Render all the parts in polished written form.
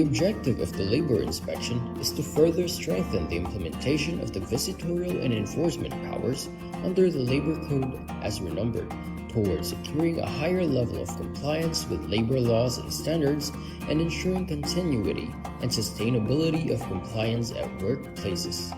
The objective of the labor inspection is to further strengthen the implementation of the visitorial and enforcement powers under the Labor Code as renumbered towards securing a higher level of compliance with labor laws and standards and ensuring continuity and sustainability of compliance at workplaces.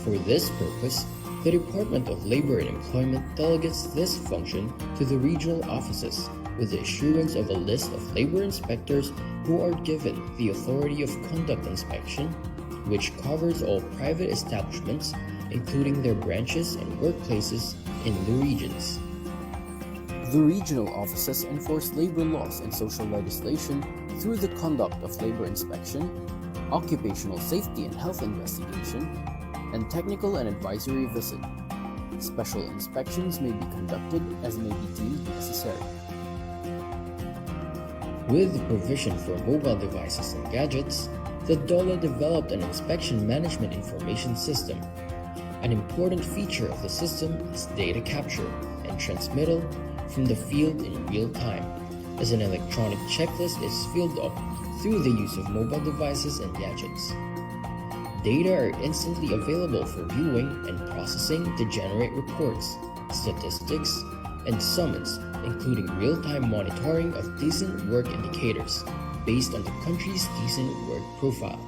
For this purpose, the Department of Labor and Employment delegates this function to the regional offices with the issuance of a list of labor inspectors who are given the authority of conduct inspection, which covers all private establishments, including their branches and workplaces in the regions. The regional offices enforce labor laws and social legislation through the conduct of labor inspection, occupational safety and health investigation, and technical and advisory visit. Special inspections may be conducted as may be deemed necessary. With the provision for mobile devices and gadgets, the DOLE developed an inspection management information system. An important feature of the system is data capture and transmittal from the field in real time, as an electronic checklist is filled up through the use of mobile devices and gadgets. Data are instantly available for viewing and processing to generate reports, statistics, and summons, including real-time monitoring of decent work indicators based on the country's decent work profile.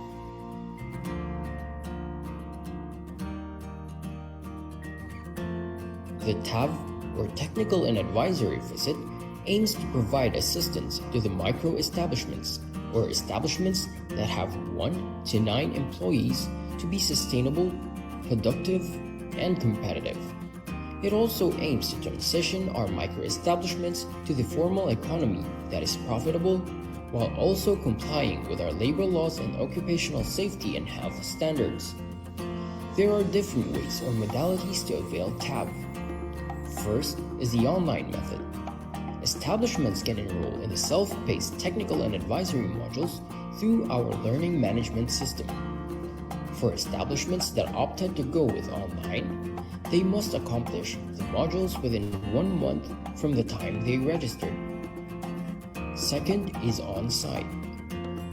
The TAV, or Technical and Advisory Visit, aims to provide assistance to the micro-establishments or establishments that have 1 to 9 employees to be sustainable, productive, and competitive. It also aims to transition our micro-establishments to the formal economy that is profitable while also complying with our labor laws and occupational safety and health standards. There are different ways or modalities to avail TAV. First is the online method. Establishments can enroll in the self-paced technical and advisory modules through our learning management system. For establishments that opted to go with online, they must accomplish the modules within 1 month from the time they registered. Second is on-site.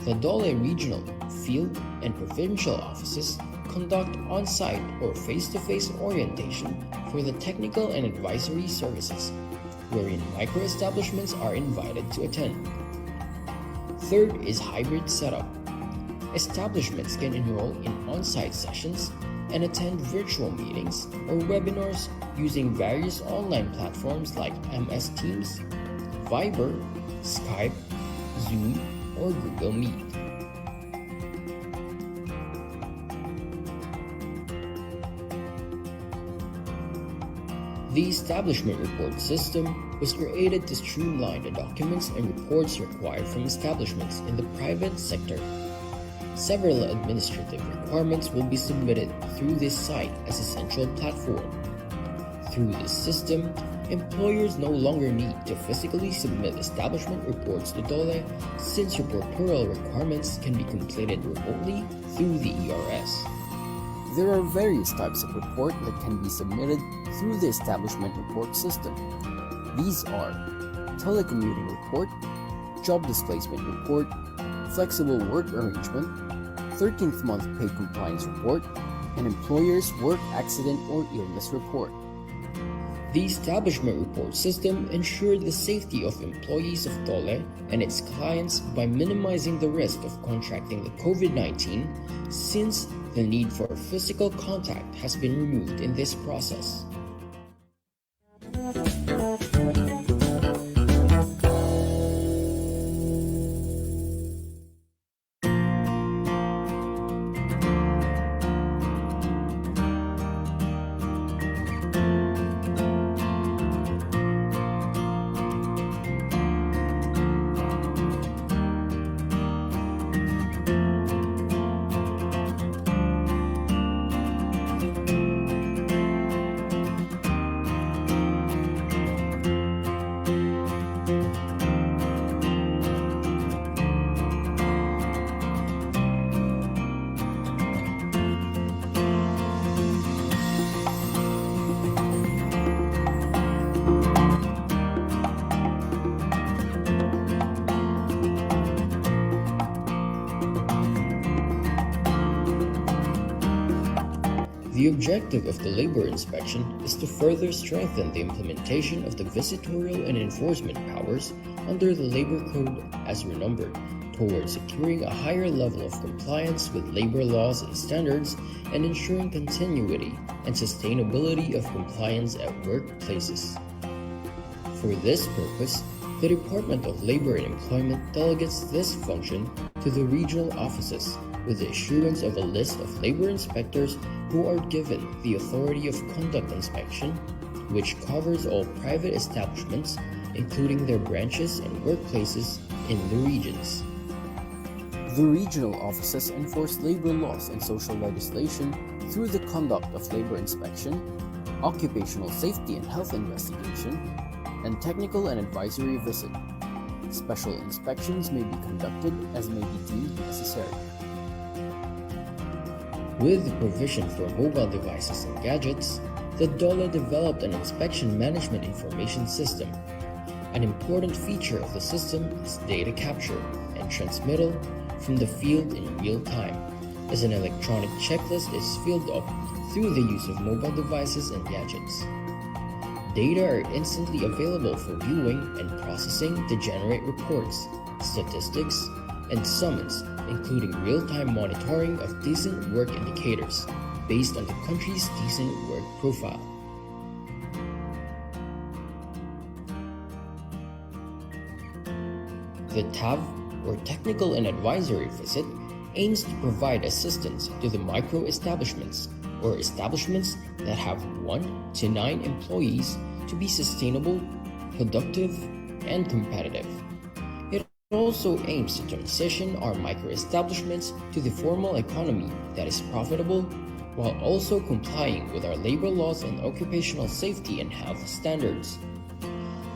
The DOLE regional, field, and provincial offices conduct on-site or face-to-face orientation for the technical and advisory services, wherein micro-establishments are invited to attend. Third is hybrid setup. Establishments can enroll in on-site sessions and attend virtual meetings or webinars using various online platforms like MS Teams, Viber, Skype, Zoom, or Google Meet. The establishment report system was created to streamline the documents and reports required from establishments in the private sector. Several administrative requirements will be submitted through this site as a central platform. Through this system, employers no longer need to physically submit establishment reports to DOLE, since reportorial requirements can be completed remotely through the ERS. There are various types of report that can be submitted through the establishment report system. These are telecommuting report, job displacement report, flexible work arrangement, 13th month pay compliance report, and employer's work accident or illness report. The establishment report system ensured the safety of employees of DOLE and its clients by minimizing the risk of contracting the COVID-19, since the need for physical contact has been removed in this process. The objective of the labor inspection is to further strengthen the implementation of the visitorial and enforcement powers under the Labor Code as renumbered towards securing a higher level of compliance with labor laws and standards and ensuring continuity and sustainability of compliance at workplaces. For this purpose, the Department of Labor and Employment delegates this function to the regional offices with the issuance of a list of labor inspectors who are given the authority of conduct inspection, which covers all private establishments, including their branches and workplaces in the regions. The regional offices enforce labor laws and social legislation through the conduct of labor inspection, occupational safety and health investigation, and technical and advisory visit. Special inspections may be conducted as may be deemed necessary. With the provision for mobile devices and gadgets, the DOLE developed an inspection management information system. An important feature of the system is data capture and transmittal from the field in real time, as an electronic checklist is filled up through the use of mobile devices and gadgets. Data are instantly available for viewing and processing to generate reports, statistics, and summons, including real-time monitoring of decent work indicators based on the country's decent work profile. The TAV, or Technical and Advisory Visit, aims to provide assistance to the micro-establishments, or establishments that have 1 to 9 employees, to be sustainable, productive, and competitive. It also aims to transition our micro-establishments to the formal economy that is profitable, while also complying with our labor laws and occupational safety and health standards.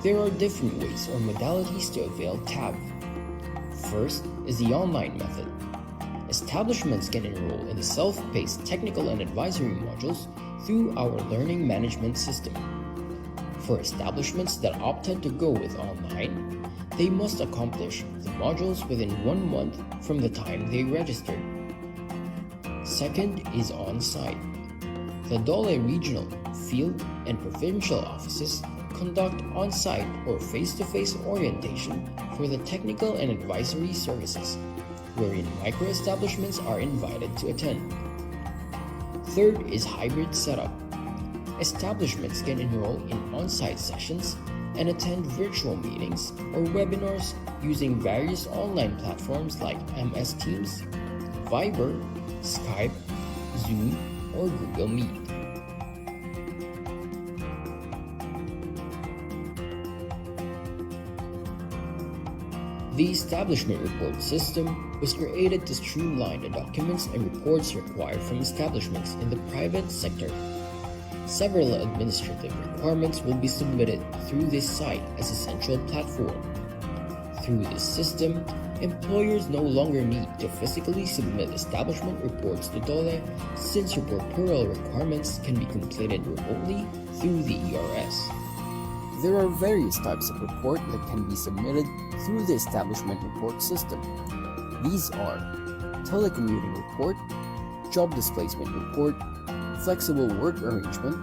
There are different ways or modalities to avail TAV. First is the online method. Establishments can enroll in the self-paced technical and advisory modules through our learning management system. For establishments that opted to go with online, they must accomplish the modules within 1 month from the time they registered. Second is on-site. The DOLE regional, field, and provincial offices conduct on-site or face-to-face orientation for the technical and advisory services, wherein micro-establishments are invited to attend. Third is hybrid setup. Establishments can enroll in on-site sessions and attend virtual meetings or webinars using various online platforms like MS Teams, Viber, Skype, Zoom, or Google Meet. The establishment report system was created to streamline the documents and reports required from establishments in the private sector. Several administrative requirements will be submitted through this site as a central platform. Through this system, employers no longer need to physically submit establishment reports to DOLE, since reportorial requirements can be completed remotely through the ERS. There are various types of report that can be submitted through the establishment report system. These are telecommuting report, job displacement report, flexible work arrangement,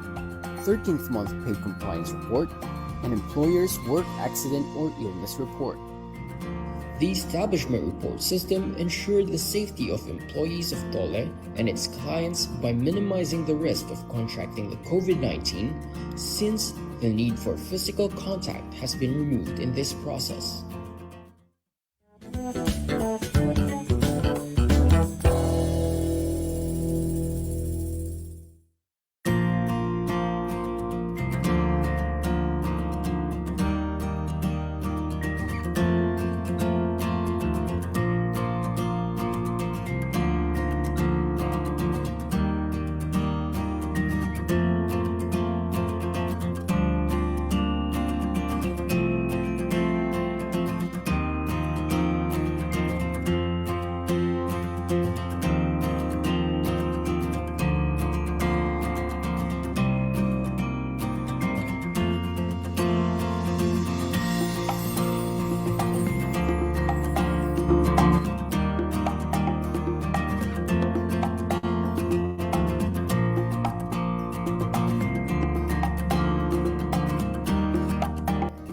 13th month pay compliance report, and employer's work accident or illness report. The establishment report system ensured the safety of employees of DOLE and its clients by minimizing the risk of contracting the COVID-19, since the need for physical contact has been removed in this process.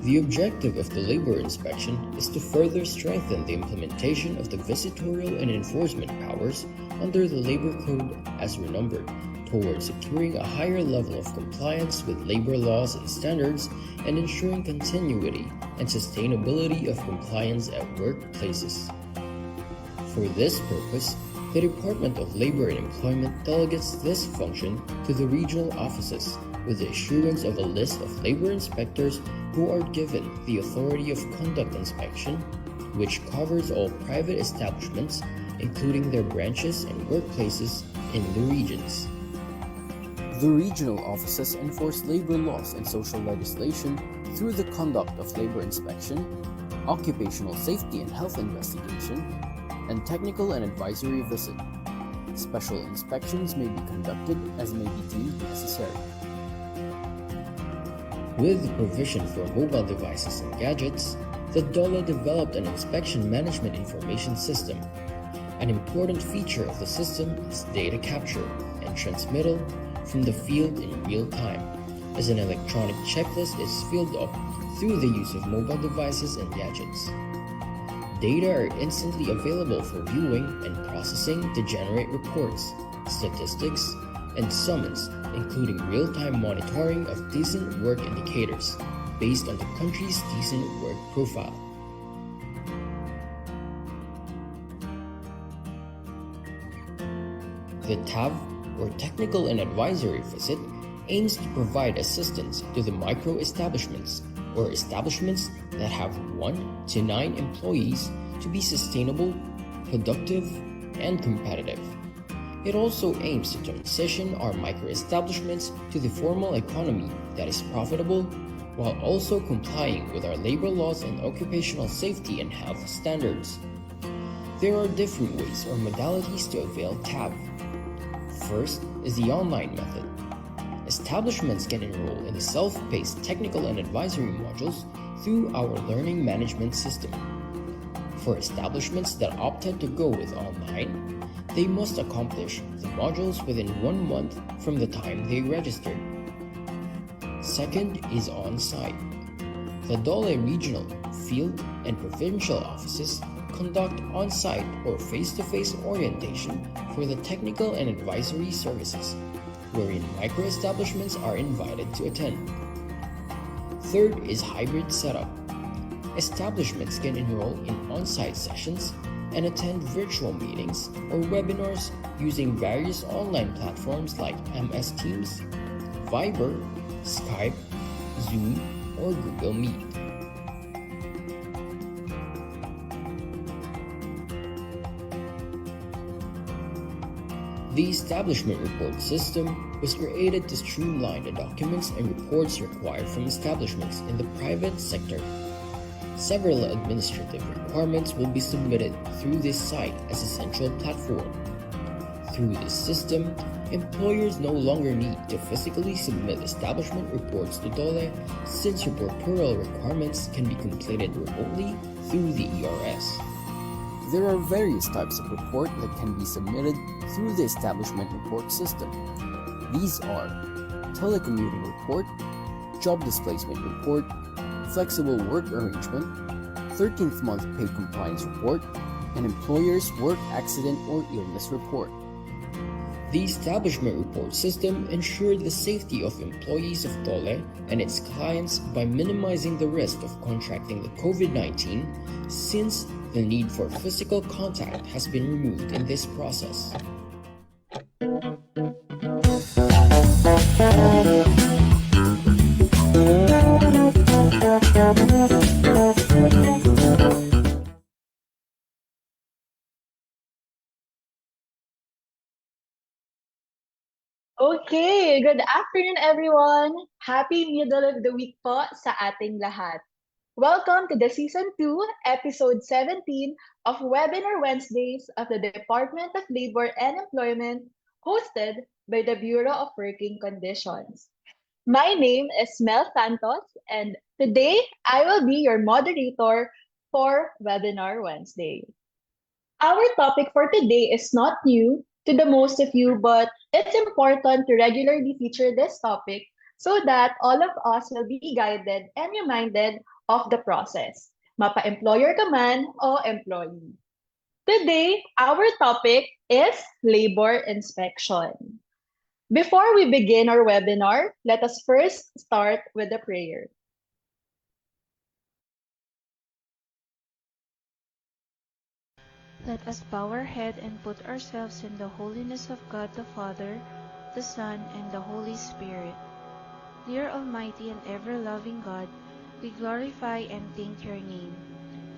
The objective of the labor inspection is to further strengthen the implementation of the visitorial and enforcement powers under the Labor Code as renumbered, towards securing a higher level of compliance with labor laws and standards and ensuring continuity and sustainability of compliance at workplaces. For this purpose, the Department of Labor and Employment delegates this function to the regional offices with the issuance of a list of labor inspectors who are given the authority of conduct inspection, which covers all private establishments, including their branches and workplaces in the regions. The regional offices enforce labor laws and social legislation through the conduct of labor inspection, occupational safety and health investigation, and technical and advisory visit. Special inspections may be conducted as may be deemed necessary. With the provision for mobile devices and gadgets, the DOLE developed an inspection management information system. An important feature of the system is data capture and transmittal from the field in real time, as an electronic checklist is filled up through the use of mobile devices and gadgets. Data are instantly available for viewing and processing to generate reports, statistics, and summons, including real-time monitoring of decent work indicators based on the country's decent work profile. The TAV, or Technical and Advisory Visit, aims to provide assistance to the micro-establishments, or establishments that have 1 to 9 employees, to be sustainable, productive, and competitive. It also aims to transition our micro-establishments to the formal economy that is profitable, while also complying with our labor laws and occupational safety and health standards. There are different ways or modalities to avail TAV. First is the online method. Establishments can enroll in the self-paced technical and advisory modules through our learning management system. For establishments that opted to go with online, they must accomplish the modules within 1 month from the time they registered. Second is on-site. The DOLE regional, field, and provincial offices conduct on-site or face-to-face orientation for the technical and advisory services, wherein micro-establishments are invited to attend. Third is hybrid setup. Establishments can enroll in on-site sessions and attend virtual meetings or webinars using various online platforms like MS Teams, Viber, Skype, Zoom, or Google Meet. The establishment report system was created to streamline the documents and reports required from establishments in the private sector. Several administrative requirements will be submitted through this site as a central platform. Through this system, employers no longer need to physically submit establishment reports to DOLE, since reportorial requirements can be completed remotely through the ERS. There are various types of report that can be submitted through the establishment report system. These are telecommuting report, job displacement report, flexible work arrangement, 13th month pay compliance report, and employer's work accident or illness report. The establishment report system ensured the safety of employees of DOLE and its clients by minimizing the risk of contracting the COVID-19, since the need for physical contact has been removed in this process. Okay, good afternoon everyone. Happy middle of the week po sa ating lahat. Welcome to the Season 2, Episode 17 of Webinar Wednesdays of the Department of Labor and Employment, hosted by the Bureau of Working Conditions. My name is Mel Santos, and today I will be your moderator for Webinar Wednesday. Our topic for today is not new to the most of you, but it's important to regularly feature this topic so that all of us will be guided and reminded of the process, mapa-employer ka man o employee. Today, our topic is labor inspection. Before we begin our webinar, let us first start with a prayer. Let us bow our head and put ourselves in the holiness of God the Father, the Son, and the Holy Spirit. Dear Almighty and ever-loving God, we glorify and thank your name.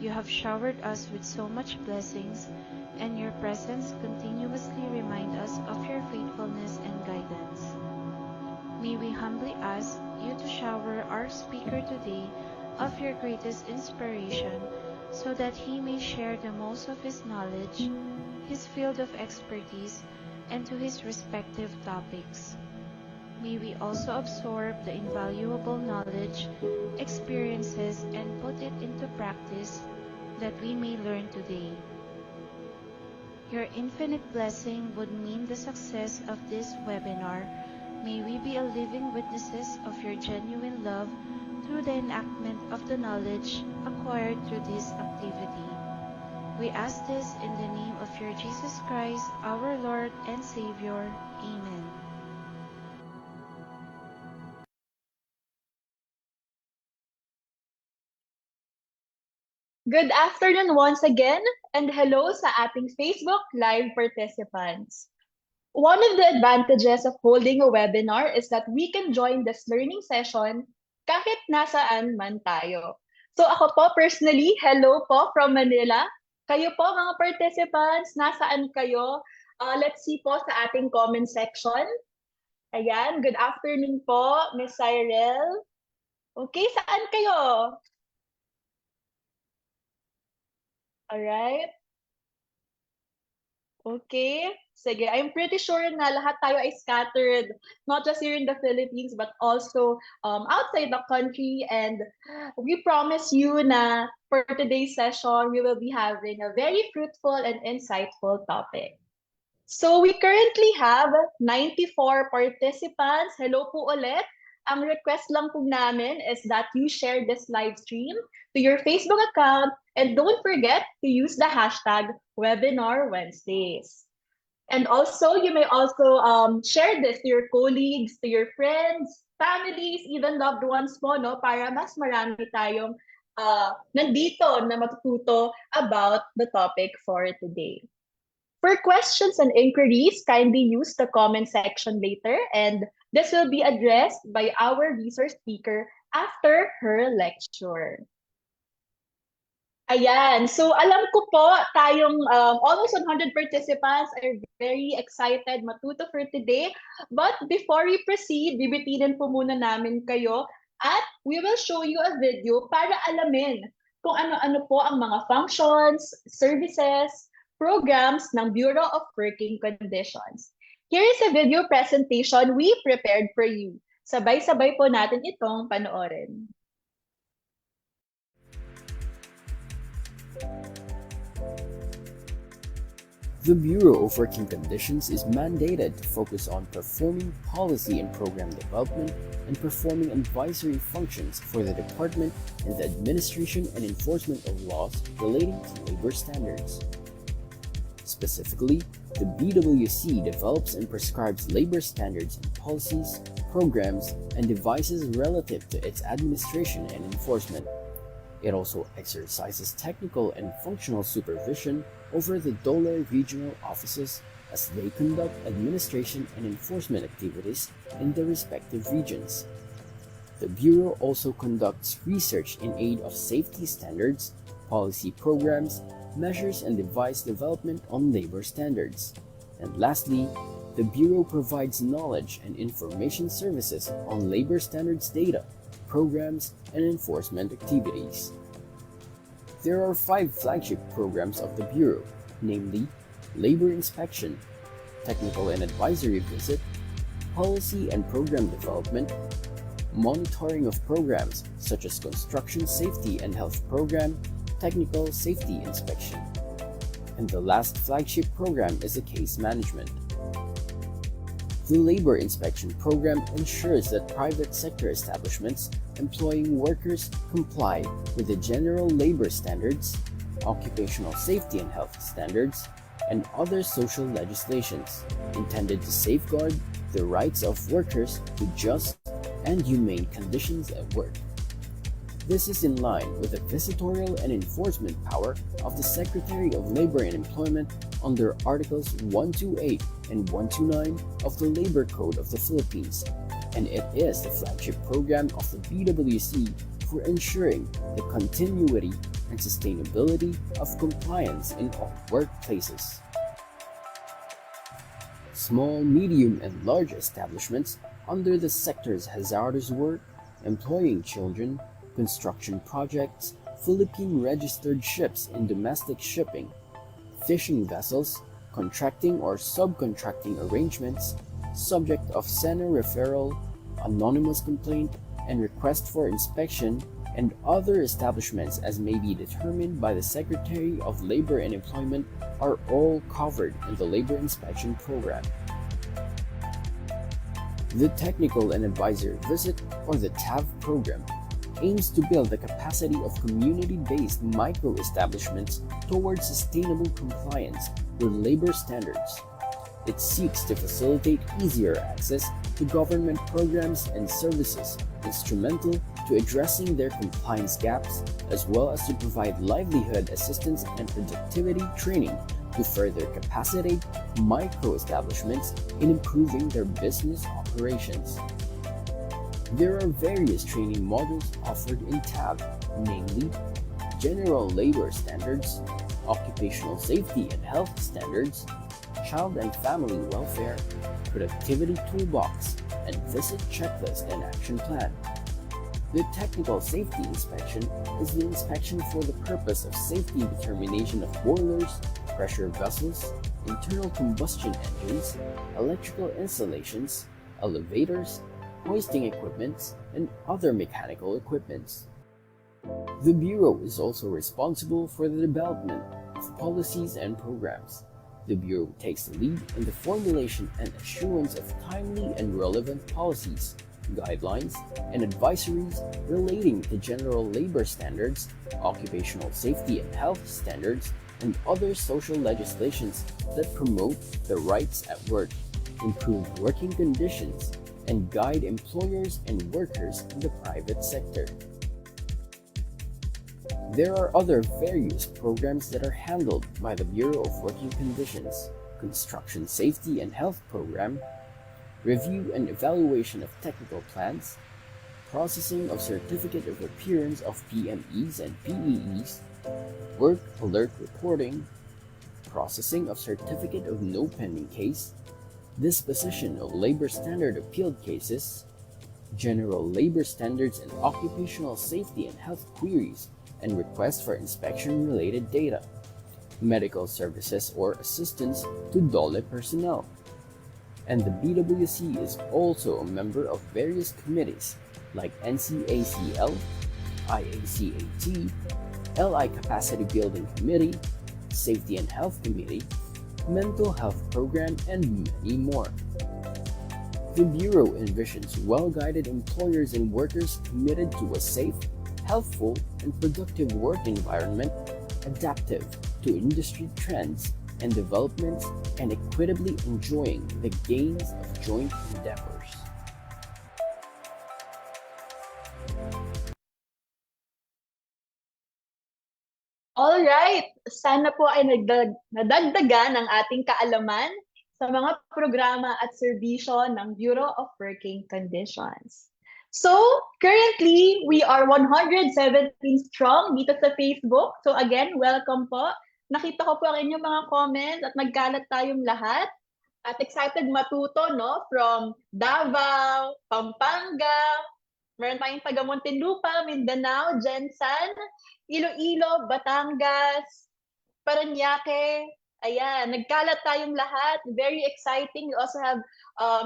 You have showered us with so much blessings, and your presence continuously remind us of your faithfulness and guidance. May we humbly ask you to shower our speaker today of your greatest inspiration, so that he may share the most of his knowledge, his field of expertise, and to his respective topics. May we also absorb the invaluable knowledge, experiences, and put it into practice that we may learn today. Your infinite blessing would mean the success of this webinar. May we be a living witnesses of your genuine love through the enactment of the knowledge acquired through this activity. We ask this in the name of your Jesus Christ, our Lord and Savior. Amen. Good afternoon once again, and hello sa ating Facebook Live participants. One of the advantages of holding a webinar is that we can join this learning session kahit nasaan man tayo. So ako po personally, hello po from Manila. Kayo po mga participants, nasaan kayo? Let's see po sa ating comment section. Ayan, good afternoon po, Miss Cyril. Okay, saan kayo? Alright. Okay. Sige, I'm pretty sure na lahat tayo ay scattered, not just here in the Philippines, but also outside the country. And we promise you na for today's session, we will be having a very fruitful and insightful topic. So we currently have 94 participants. Hello po ulit. Ang request lang po namin is that you share this live stream to your Facebook account and don't forget to use the hashtag Webinar Wednesdays. And also, you may also share this to your colleagues, to your friends, families, even loved ones mo, no? Para mas marami tayong nandito na matututo about the topic for today. For questions and inquiries, kindly use the comment section later, and this will be addressed by our resource speaker after her lecture. Ayan, so alam ko po tayong almost 100 participants are very excited matuto for today. But before we proceed, bibitinin po muna namin kayo at we will show you a video para alamin kung ano-ano po ang mga functions, services, programs ng Bureau of Working Conditions. Here is a video presentation we prepared for you. Sabay-sabay po natin itong panoorin. The Bureau of Working Conditions is mandated to focus on performing policy and program development and performing advisory functions for the department in the administration and enforcement of laws relating to labor standards. Specifically, the BWC develops and prescribes labor standards and policies, programs, and devices relative to its administration and enforcement. It also exercises technical and functional supervision over the DOLE regional offices as they conduct administration and enforcement activities in the respective regions. The Bureau also conducts research in aid of safety standards, policy programs, measures and device development on labor standards. And lastly, the Bureau provides knowledge and information services on labor standards data, programs, and enforcement activities. There are 5 flagship programs of the Bureau, namely Labor Inspection, Technical and Advisory Visit, Policy and Program Development, Monitoring of programs such as Construction Safety and Health Program, Technical Safety Inspection. And the last flagship program is a Case Management. The Labor Inspection Program ensures that private sector establishments employing workers comply with the general labor standards, occupational safety and health standards, and other social legislations intended to safeguard the rights of workers to just and humane conditions at work. This is in line with the visitorial and enforcement power of the Secretary of Labor and Employment under Articles 128 and 129 of the Labor Code of the Philippines, and it is the flagship program of the BWC for ensuring the continuity and sustainability of compliance in all workplaces. Small, medium, and large establishments under the sector's hazardous work, employing children, construction projects, Philippine registered ships in domestic shipping, fishing vessels, contracting or subcontracting arrangements, subject of SENA referral, anonymous complaint, and request for inspection, and other establishments as may be determined by the Secretary of Labor and Employment are all covered in the Labor Inspection Program. The Technical and Advisory Visit, or the TAV program, aims to build the capacity of community-based micro-establishments towards sustainable compliance with labor standards. It seeks to facilitate easier access to government programs and services instrumental to addressing their compliance gaps, as well as to provide livelihood assistance and productivity training to further capacitate micro-establishments in improving their business operations. There are various training modules offered in TAB, namely General Labor Standards, Occupational Safety and Health Standards, Child and Family Welfare, Productivity Toolbox, and Visit Checklist and Action Plan. The Technical Safety Inspection is the inspection for the purpose of safety determination of boilers, pressure vessels, internal combustion engines, electrical installations, elevators, hoisting equipments, and other mechanical equipments. The Bureau is also responsible for the development of policies and programs. The Bureau takes the lead in the formulation and assurance of timely and relevant policies, guidelines, and advisories relating to general labor standards, occupational safety and health standards, and other social legislations that promote the rights at work, improve working conditions, and guide employers and workers in the private sector. There are other various programs that are handled by the Bureau of Working Conditions, Construction Safety and Health Program, Review and Evaluation of Technical Plans, Processing of Certificate of Appearance of PMEs and PEEs, Work Alert Reporting, Processing of Certificate of No Pending Case, Disposition of Labor Standard Appealed Cases, General Labor Standards and Occupational Safety and Health Queries and Requests for Inspection-related data, Medical Services or Assistance to DOLE personnel. And the BWC is also a member of various committees like NCACL, IACAT, LI Capacity Building Committee, Safety and Health Committee, Mental Health Program, and many more. The Bureau envisions well-guided employers and workers committed to a safe, healthful, and productive work environment, adaptive to industry trends and developments, and equitably enjoying the gains of joint endeavors. Alright, sana po ay nadagdagan ang ating kaalaman sa mga programa at serbisyo ng Bureau of Working Conditions. So, currently, we are 117 strong dito sa Facebook. So again, welcome po. Nakita ko po ang inyong mga comments at nagkalat tayong lahat. At excited matuto, no? From Davao, Pampanga, meron tayong taga Muntinlupa, Mindanao, Jensan, Iloilo, Batangas, Parañaque. Ayan, nagkalat tayong lahat. Very exciting. We also have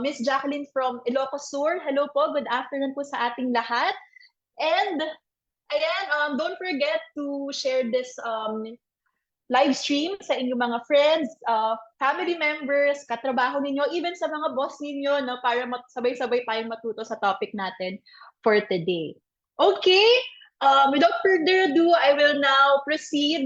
Miss Jacqueline from Ilocos Sur. Hello po, good afternoon po sa ating lahat. And ayan, don't forget to share this live stream sa inyong mga friends, family members, katrabaho ninyo, even sa mga boss ninyo, no, para sabay-sabay tayong matuto sa topic natin for today. Okay, without further ado, I will now proceed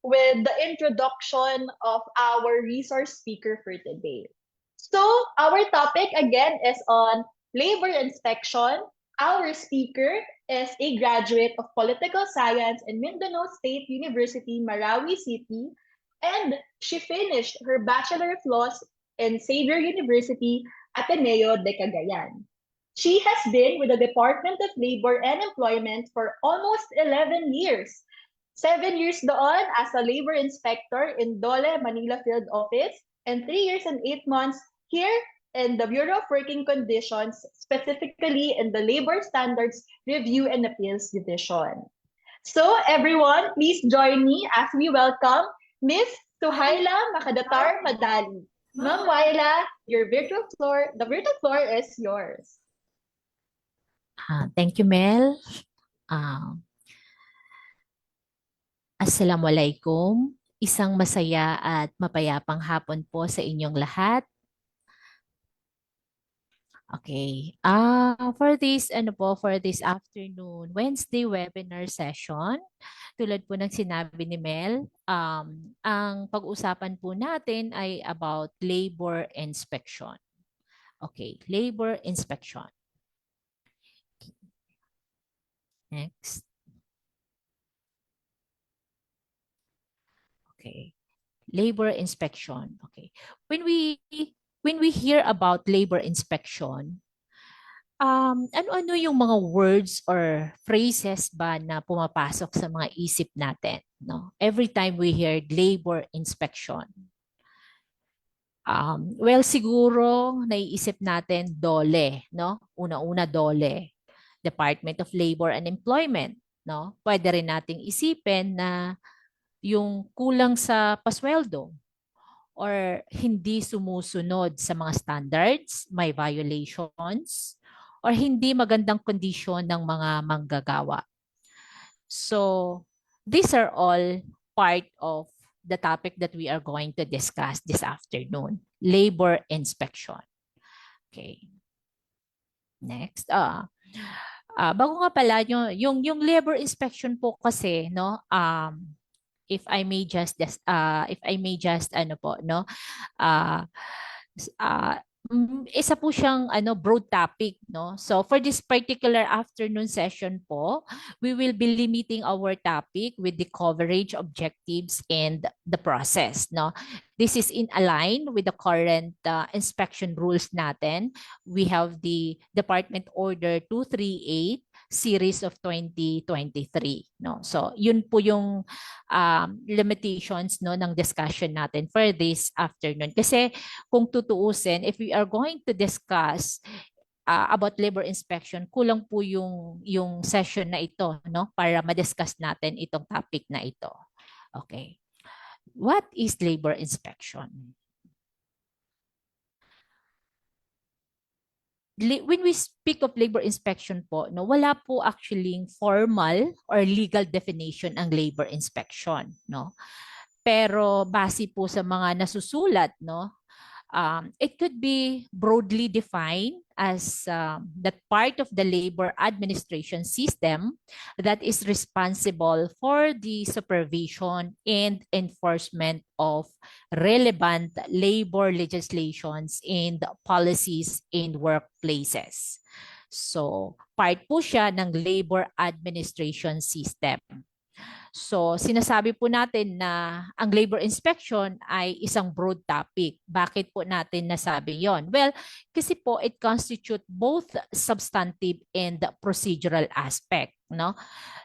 with the introduction of our resource speaker for today. So, our topic again is on labor inspection. Our speaker is a graduate of political science in Mindanao State University, Marawi City, and she finished her Bachelor of Laws in Xavier University, Ateneo de Cagayan. She has been with the Department of Labor and Employment for almost 11 years. 7 years doon as a labor inspector in Dole, Manila Field Office, and 3 years and 8 months here in the Bureau of Working Conditions, specifically in the Labor Standards Review and Appeals Division. So everyone, please join me as we welcome Miss Suhaila Makadatar Madali. Ma'am Waila, the virtual floor is yours. Thank you, Mel. Assalamualaikum. Isang masaya at mapayapang hapon po sa inyong lahat. Okay. For this afternoon Wednesday webinar session, tulad po ng sinabi ni Mel, ang pag-usapan po natin ay about labor inspection. Okay, labor inspection. Next. Okay. Labor inspection. Okay. When we hear about labor inspection, ano-ano yung mga words or phrases ba na pumapasok sa mga isip natin, no? Every time we hear labor inspection. Well, siguro naiisip natin DOLE, no? Una-una DOLE, Department of Labor and Employment, no? Pwede rin nating isipin na yung kulang sa pasweldo or hindi sumusunod sa mga standards, may violations, or hindi magandang kondisyon ng mga manggagawa. So, these are all part of the topic that we are going to discuss this afternoon, labor inspection. Okay. Next. Bago nga pala, yung labor inspection po kasi, no, if I may just isa po siyang broad topic, no? So for this particular afternoon session po, we will be limiting our topic with the coverage objectives and the process, no? This is in align with the current inspection rules natin. We have the Department Order 238 series of 2023, no? So yun po yung limitations, no, ng discussion natin for this afternoon. Kasi kung tutuusin, if we are going to discuss about labor inspection, kulang po yung session na ito, no, para ma-discuss natin itong topic na ito. Okay. What is labor inspection? When we speak of labor inspection po, no, wala po actually formal or legal definition ang labor inspection, no. Pero base po sa mga nasusulat, no, it could be broadly defined as that part of the labor administration system that is responsible for the supervision and enforcement of relevant labor legislations and policies in workplaces. So, part po siya ng labor administration system. So, sinasabi po natin na ang labor inspection ay isang broad topic. Bakit po natin nasabi yon? Well, kasi po it constitute both substantive and procedural aspect, no?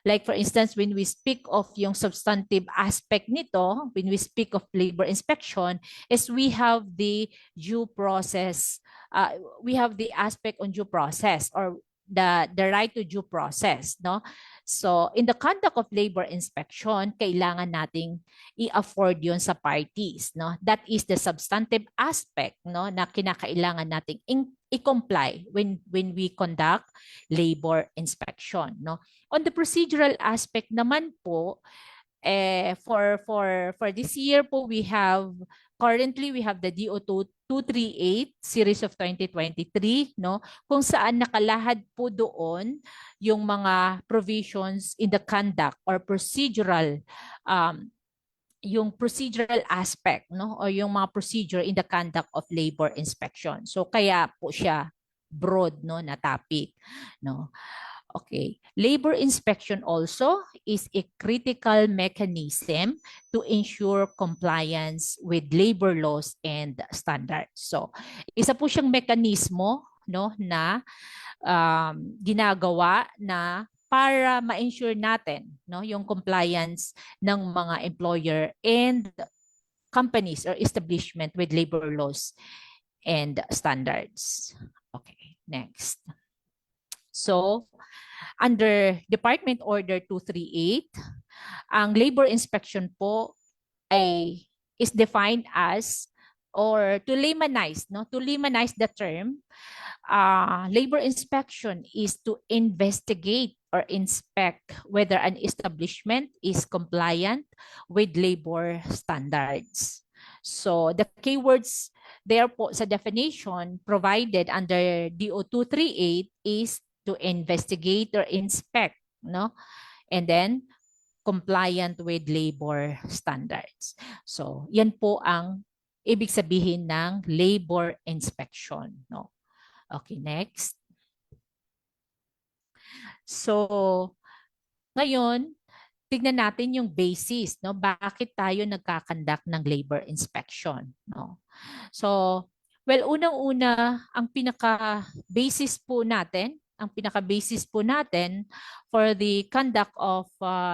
Like for instance, when we speak of yung substantive aspect nito, when we speak of labor inspection, is we have the due process, we have the aspect on due process or the right to due process, no? So, in the conduct of labor inspection, kailangan nating i-afford yon sa parties, no? That is the substantive aspect, no, na kinakailangan nating i-comply when we conduct labor inspection, no? On the procedural aspect naman po, For this year po, currently we have the DO 238 series of 2023, no? Kung saan nakalahad po doon yung mga provisions in the conduct or procedural yung procedural aspect, no, o yung mga procedure in the conduct of labor inspection. So kaya po siya broad, no, na topic, no. Okay. Labor inspection also is a critical mechanism to ensure compliance with labor laws and standards. So, isa po siyang mekanismo, no, na ginagawa na para ma-ensure natin, no, yung compliance ng mga employer and companies or establishment with labor laws and standards. Okay, next. So, under Department Order 238, ang labor inspection po is defined as, or to laymanize the term, labor inspection is to investigate or inspect whether an establishment is compliant with labor standards. So the keywords there po sa definition provided under DO 238 is to investigate or inspect, no? And then compliant with labor standards. So, yan po ang ibig sabihin ng labor inspection, no? Okay, next. So, ngayon, tignan natin yung basis, no? Bakit tayo nagkakandak ng labor inspection, no? So, well, unang-una, ang pinaka-basis po natin for the conduct of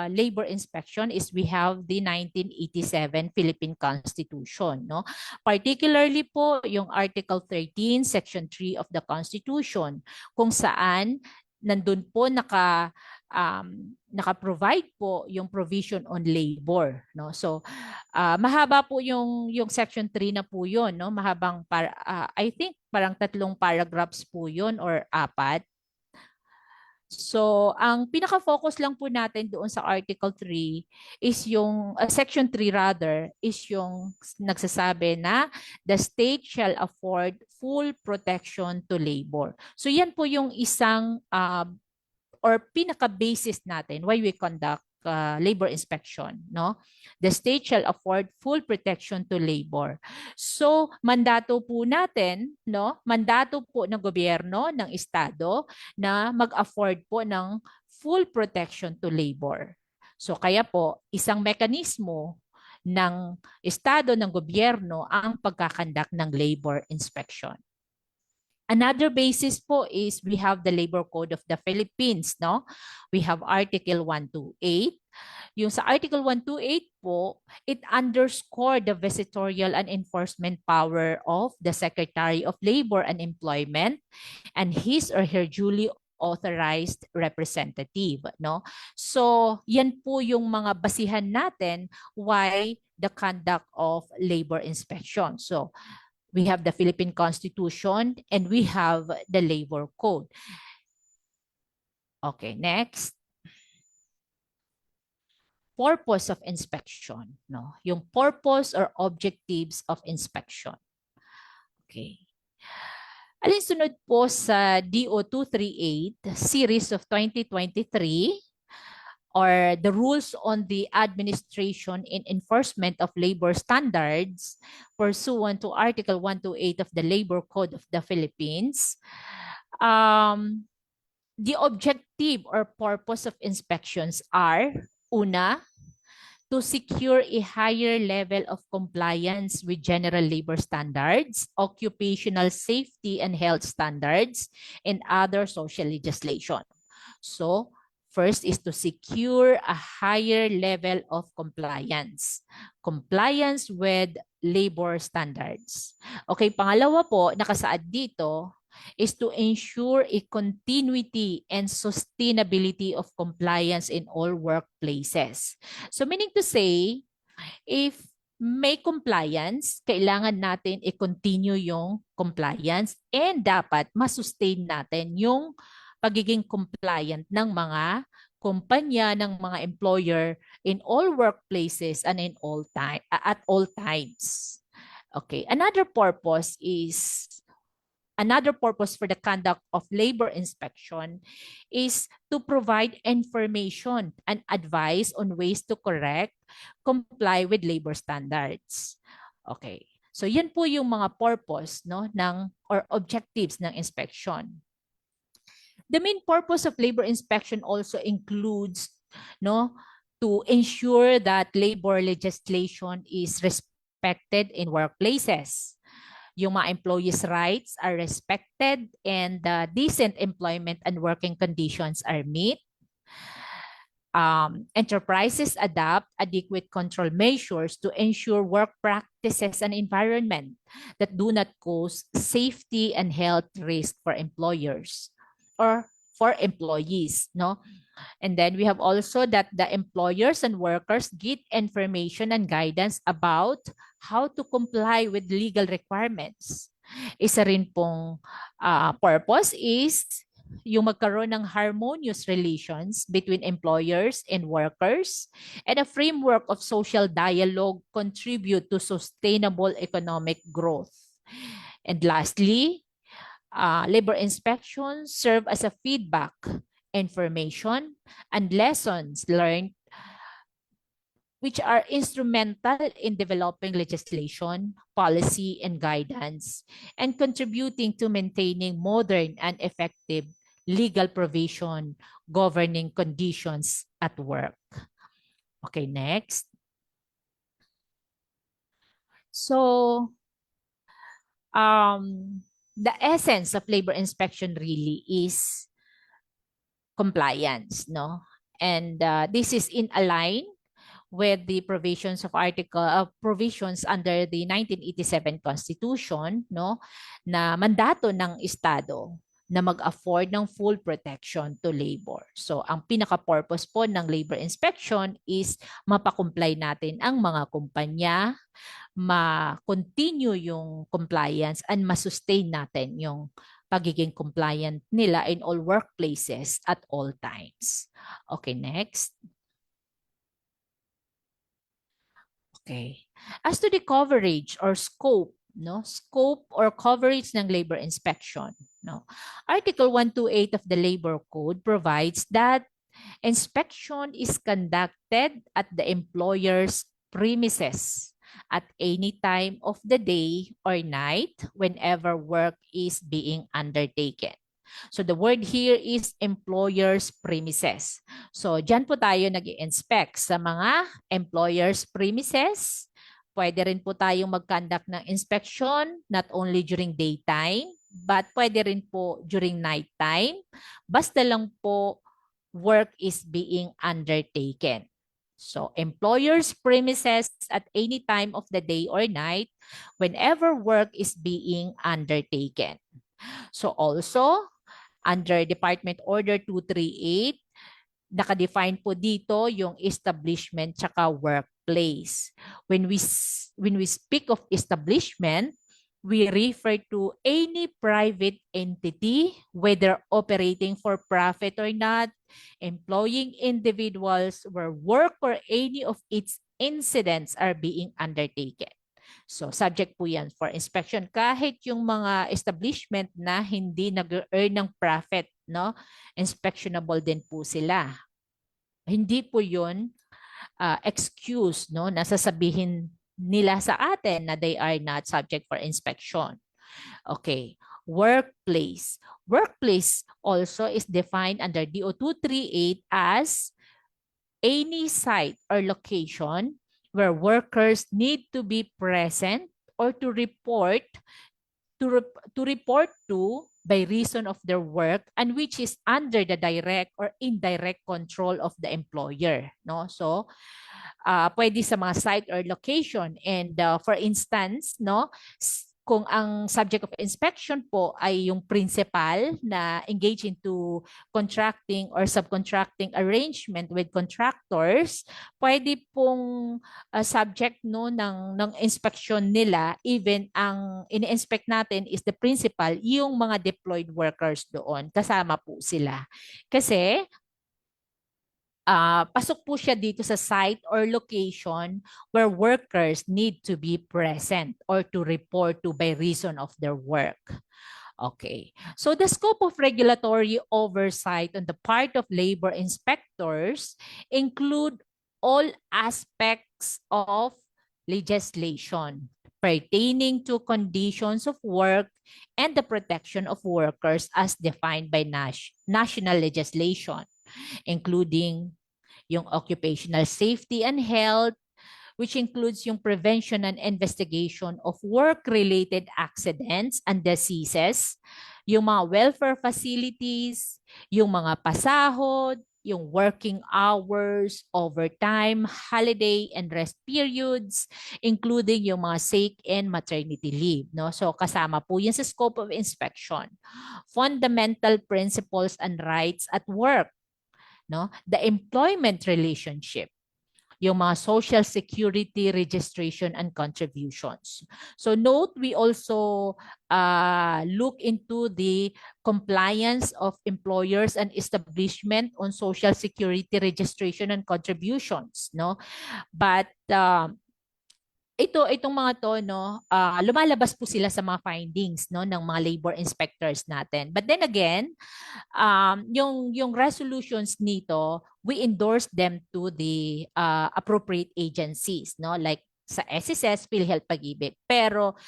labor inspection is we have the 1987 Philippine Constitution, no? Particularly po yung Article 13, Section 3 of the Constitution, kung saan nandun po naka-provide po yung provision on labor, no? So mahaba po yung section 3 na po yun, no? Mahabang I think parang 3 paragraphs po yun or 4. So ang pinaka-focus lang po natin doon sa Article 3 is yung Section 3 rather is yung nagsasabi na the state shall afford full protection to labor. So yan po yung isang or pinaka-basis natin why we conduct labor inspection, no? The state shall afford full protection to labor. So, mandato po natin, no? Mandato po ng gobyerno, ng estado na mag-afford po ng full protection to labor. So, kaya po, isang mekanismo ng estado, ng gobyerno ang pagkakandak ng labor inspection. Another basis po is we have the Labor Code of the Philippines, no? We have Article 128. Yung sa Article 128 po, it underscore the visitorial and enforcement power of the Secretary of Labor and Employment and his or her duly authorized representative, no? So, yan po yung mga basihan natin why the conduct of labor inspection. So, we have the Philippine Constitution and we have the Labor Code. Okay, next. Purpose of inspection, no? Yung purpose or objectives of inspection. Okay. Alinsunod po sa DO 238 series of 2023 or the rules on the administration and enforcement of labor standards pursuant to Article 128 of the Labor Code of the Philippines. The objective or purpose of inspections are, una, to secure a higher level of compliance with general labor standards, occupational safety and health standards, and other social legislation. So, first is to secure a higher level of compliance. Compliance with labor standards. Okay, pangalawa po, nakasaad dito, is to ensure a continuity and sustainability of compliance in all workplaces. So meaning to say, if may compliance, kailangan natin i-continue yung compliance and dapat masustain natin yung pagiging compliant ng mga kumpanya ng mga employer in all workplaces and in all time at all times. Okay, another purpose for the conduct of labor inspection is to provide information and advice on ways to correct, comply with labor standards. Okay. So yun po yung mga purpose no ng or objectives ng inspection. The main purpose of labor inspection also includes no to ensure that labor legislation is respected in workplaces. Yung mga employees' rights are respected and decent employment and working conditions are met. Enterprises adopt adequate control measures to ensure work practices and environment that do not cause safety and health risk for employers or for employees, no? And then we have also that the employers and workers get information and guidance about how to comply with legal requirements. Isa rin pong purpose is yung magkaroon ng harmonious relations between employers and workers, and a framework of social dialogue contribute to sustainable economic growth. And lastly, labor inspections serve as a feedback, information, and lessons learned which are instrumental in developing legislation, policy, and guidance, and contributing to maintaining modern and effective legal provision governing conditions at work. Okay, next. So, the essence of labor inspection really is compliance, no? And this is in align with the provisions of provisions under the 1987 Constitution, no, na mandato ng Estado na mag-afford ng full protection to labor. So, ang pinaka-purpose po ng labor inspection is mapakomply natin ang mga kumpanya, ma-continue yung compliance and ma-sustain natin yung pagiging compliant nila in all workplaces at all times. Okay, next. Okay. As to the coverage or scope, no? Scope or coverage ng labor inspection, no? Article 128 of the Labor Code provides that inspection is conducted at the employer's premises at any time of the day or night whenever work is being undertaken. So the word here is employer's premises. So dyan po tayo nag-i-inspect sa mga employer's premises. Pwede rin po tayong mag-conduct ng inspection not only during daytime but pwede rin po during nighttime. Basta lang po work is being undertaken. So, employer's premises at any time of the day or night whenever work is being undertaken. So, also, under Department Order 238, nakadefine po dito yung establishment tsaka workplace. When we speak of establishment, we refer to any private entity, whether operating for profit or not, employing individuals where work or any of its incidents are being undertaken. So, subject po yan for inspection. Kahit yung mga establishment na hindi nag-earn ng profit, no? Inspectionable din po sila. Hindi po yun excuse, no? Nasasabihin nila sa atin na they are not subject for inspection. Okay. Workplace. Workplace also is defined under DO 238 as any site or location where workers need to be present or to report to by reason of their work and which is under the direct or indirect control of the employer, no? So pwede sa mga site or location, and for instance, no, kung ang subject of inspection po ay yung principal na engage into contracting or subcontracting arrangement with contractors, pwede pong subject, no, ng inspection nila. Even ang ini-inspect natin is the principal, yung mga deployed workers doon, kasama po sila. Kasi pasok po siya dito sa site or location where workers need to be present or to report to by reason of their work. Okay, so the scope of regulatory oversight on the part of labor inspectors include all aspects of legislation pertaining to conditions of work and the protection of workers as defined by national legislation, including yung occupational safety and health, which includes yung prevention and investigation of work-related accidents and diseases, yung mga welfare facilities, yung mga pasahod, yung working hours, overtime, holiday, and rest periods, including yung mga sick and maternity leave. No? So kasama po yun sa scope of inspection. Fundamental principles and rights at work. No? The employment relationship, yung mga social security registration and contributions. So note, we also look into the compliance of employers and establishment on social security registration and contributions, no? But itong mga to, no, lumalabas po sila sa mga findings, no, ng mga labor inspectors natin. But then again, yung resolutions nito, we endorse them to the appropriate agencies, no, like sa SSS, PhilHealth, Pag-ibig. Pero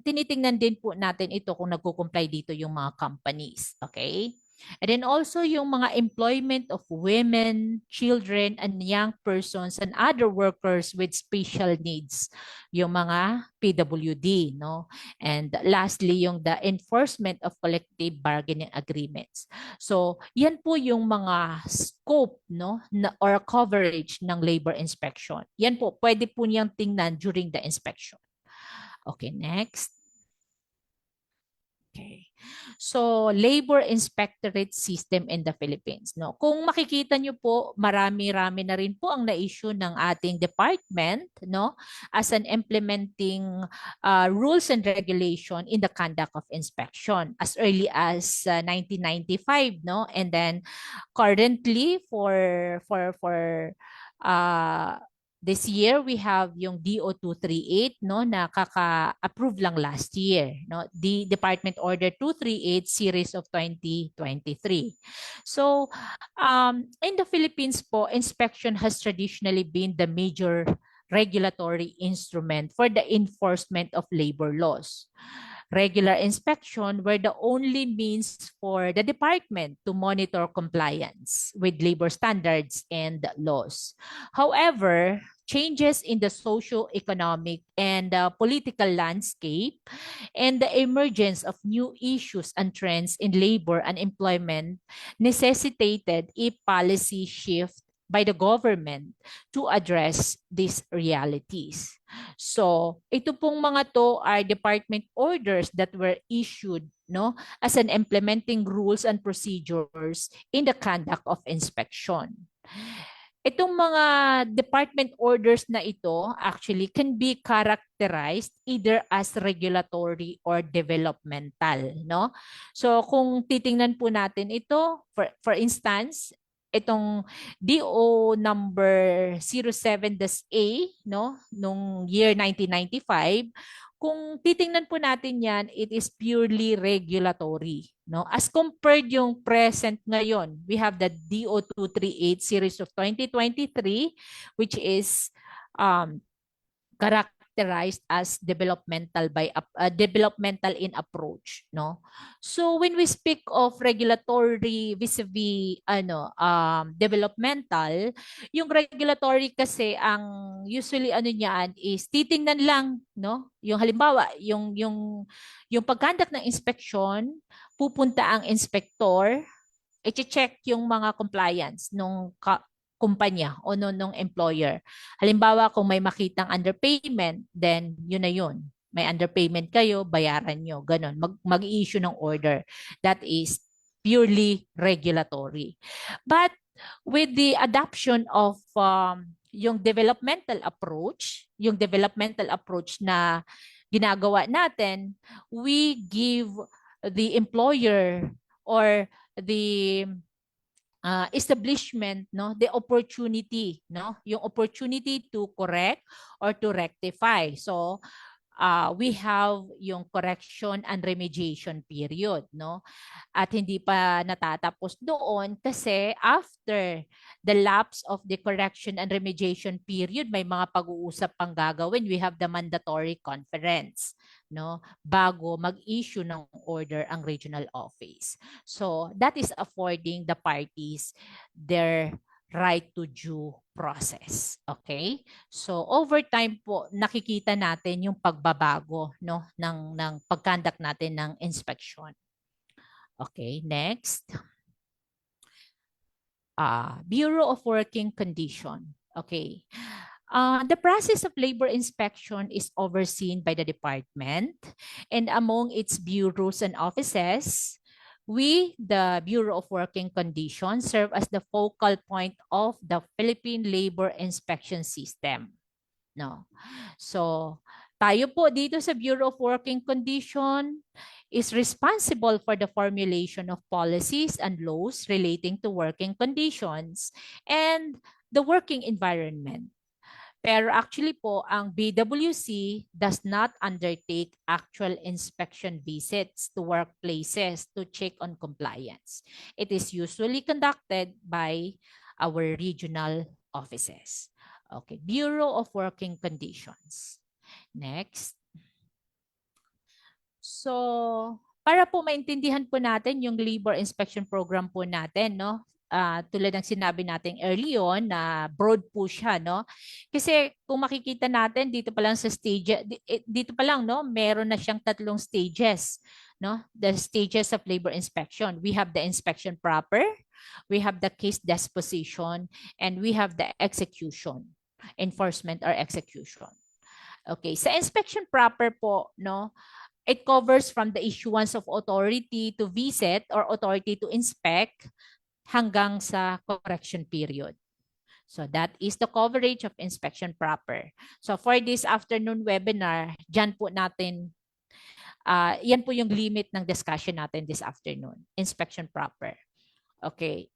tinitingnan din po natin ito kung nagko-comply dito yung mga companies, okay? And then also yung mga employment of women, children, and young persons and other workers with special needs, yung mga PWD, no? And lastly, yung the enforcement of collective bargaining agreements. So, yan po yung mga scope, no, or coverage ng labor inspection. Yan po, pwede po niyang tingnan during the inspection. Okay, next. Okay. So, labor inspectorate system in the Philippines. No? Kung makikita nyo po, marami-rami na rin po ang na-issue ng ating department, no, as an implementing rules and regulation in the conduct of inspection as early as 1995, no? And then currently for this year, we have yung DO 238, no, na kaka-approve lang last year, no, the Department Order 238 series of 2023. So, in the Philippines po, inspection has traditionally been the major regulatory instrument for the enforcement of labor laws. Regular inspection were the only means for the department to monitor compliance with labor standards and laws. However, changes in the socio-economic and political landscape and the emergence of new issues and trends in labor and employment necessitated a policy shift by the government to address these realities. So, ito pong mga to are department orders that were issued, no, as an implementing rules and procedures in the conduct of inspection. Itong mga department orders na ito actually can be characterized either as regulatory or developmental, no? So kung titingnan po natin ito, for instance, itong DO number 07-A, no, nung year 1995, kung titingnan po natin yan, it is purely regulatory, no? As compared yung present ngayon, we have the DO 238 series of 2023, which is characterized as developmental developmental in approach, no? So when we speak of regulatory vis-a-vis developmental, yung regulatory kasi ang usually niyan is titingnan lang, no? Yung halimbawa, yung pag-conduct ng inspection, pupunta ang inspector, i-check yung mga compliance nung kumpanya o nung employer. Halimbawa, kung may makitang underpayment, then yun na yun. May underpayment kayo, bayaran nyo. Ganon. Mag-issue ng order. That is purely regulatory. But with the adoption of yung developmental approach na ginagawa natin, we give the employer or the establishment, no, the opportunity, no, yung opportunity to correct or to rectify. So we have yung correction and remediation period, no? At hindi pa natatapos doon kasi after the lapse of the correction and remediation period, may mga pag-uusap pang gagawin. We have the mandatory conference, no? Bago mag-issue ng order ang regional office. So that is affording the parties their right to due process. Okay? So over time po nakikita natin yung pagbabago, no, ng pagkandak natin ng inspection. Okay, next. Bureau of Working Condition. Okay. The process of labor inspection is overseen by the department, and among its bureaus and offices, we, the Bureau of Working Conditions, serve as the focal point of the Philippine Labor Inspection System. No. So, tayo po dito sa Bureau of Working Condition is responsible for the formulation of policies and laws relating to working conditions and the working environment. Pero actually po, ang BWC does not undertake actual inspection visits to workplaces to check on compliance. It is usually conducted by our regional offices. Okay, Bureau of Working Conditions. Next. So, para po maintindihan po natin yung labor inspection program po natin, no? Tulad ng sinabi natin early on na broad po siya, no? Kasi kung makikita natin dito pa lang sa stage, dito pa lang, no, meron na siyang 3 stages, no? The stages of labor inspection. We have the inspection proper, we have the case disposition, and we have the execution, enforcement or execution. Okay, sa inspection proper po, no, it covers from the issuance of authority to visit or authority to inspect hanggang sa correction period. So that is the coverage of inspection proper. So for this afternoon webinar, dyan po natin, yan po yung limit ng discussion natin this afternoon, inspection proper. Okay.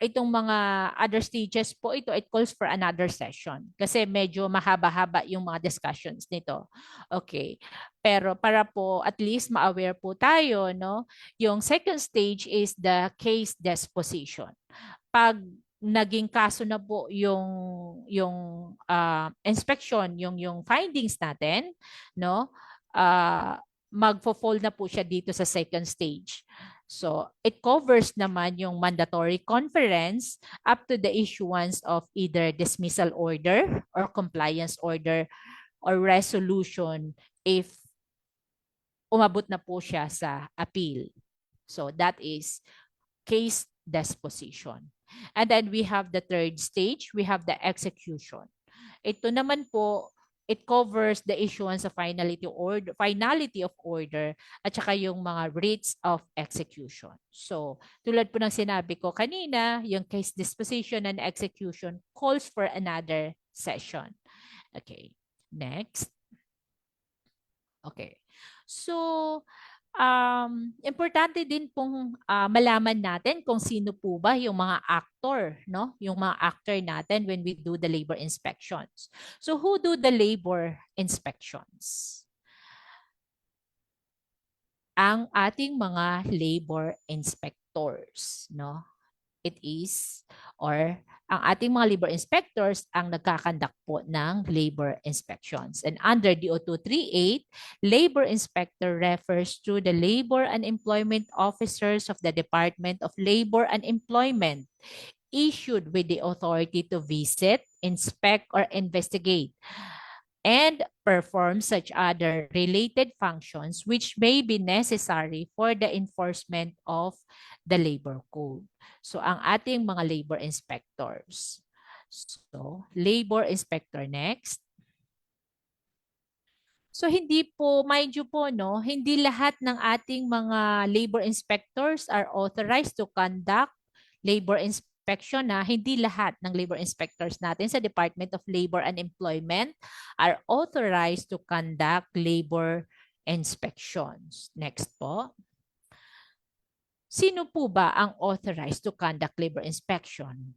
Itong mga other stages po ito, it calls for another session kasi medyo mahaba-haba yung mga discussions nito. Okay. Pero para po at least ma-aware po tayo, no? Yung second stage is the case disposition. Pag naging kaso na po yung inspection, yung findings natin, no? Magfo-fall na po siya dito sa second stage. So, it covers naman yung mandatory conference up to the issuance of either dismissal order or compliance order or resolution if umabot na po siya sa appeal. So, that is case disposition. And then we have the third stage, we have the execution. Ito naman po, it covers the issuance of finality of order at saka yung mga rates of execution. So, tulad po ng sinabi ko kanina, yung case disposition and execution calls for another session. Okay, next. Okay. So, importante din pong malaman natin kung sino po ba yung mga actor, no? Yung mga actor natin when we do the labor inspections. So who do the labor inspections? Ang ating mga labor inspectors, no? It is, or ang ating mga labor inspectors ang nagkakandak po ng labor inspections. And under DO 238, labor inspector refers to the labor and employment officers of the Department of Labor and Employment issued with the authority to visit, inspect, or investigate and perform such other related functions which may be necessary for the enforcement of the labor code. So, ang ating mga labor inspectors. So, labor inspector next. So, hindi po, mind you po, no, hindi lahat ng ating mga labor inspectors are authorized to conduct labor inspection. Hindi lahat ng labor inspectors natin sa Department of Labor and Employment are authorized to conduct labor inspections. Next po. sino po ba ang authorized to conduct labor inspection?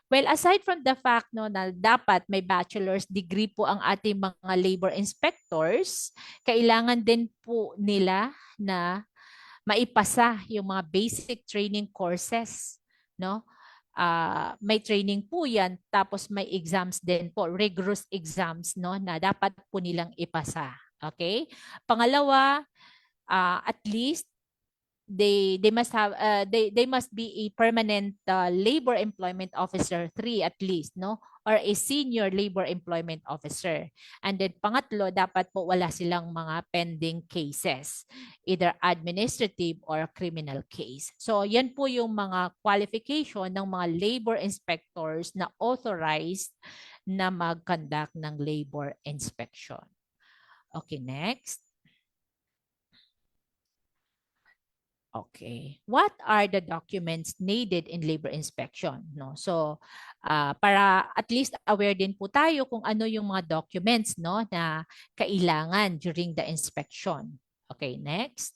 Well, aside from the fact no, na dapat may bachelor's degree po ang ating mga labor inspectors, kailangan din po nila na maipasa yung mga basic training courses. No? May training po yan, tapos may exams din po, rigorous exams no, na dapat po nilang ipasa. Okay? Pangalawa, at least they must have they must be a permanent labor employment officer 3 at least, no, or a senior labor employment officer. And then pangatlo, dapat po wala silang mga pending cases, either administrative or criminal case. So yan po yung mga qualification ng mga labor inspectors na authorized na mag-conduct ng labor inspection. Okay, next. Okay. What are the documents needed in labor inspection? No? So, para at least aware din po tayo kung ano yung mga documents no, na kailangan during the inspection. Okay, next.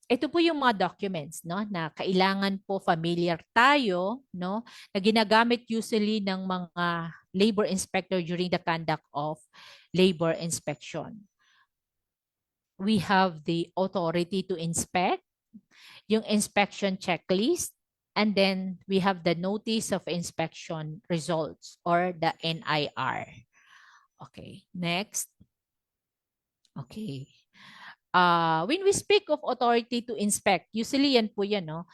Ito po yung mga documents no, na kailangan po familiar tayo no, na ginagamit usually ng mga labor inspector during the conduct of labor inspection. We have the authority to inspect, yung inspection checklist, and then we have the notice of inspection results or the NIR. Okay, next. Okay. When we speak of authority to inspect, usually yan po yan, no?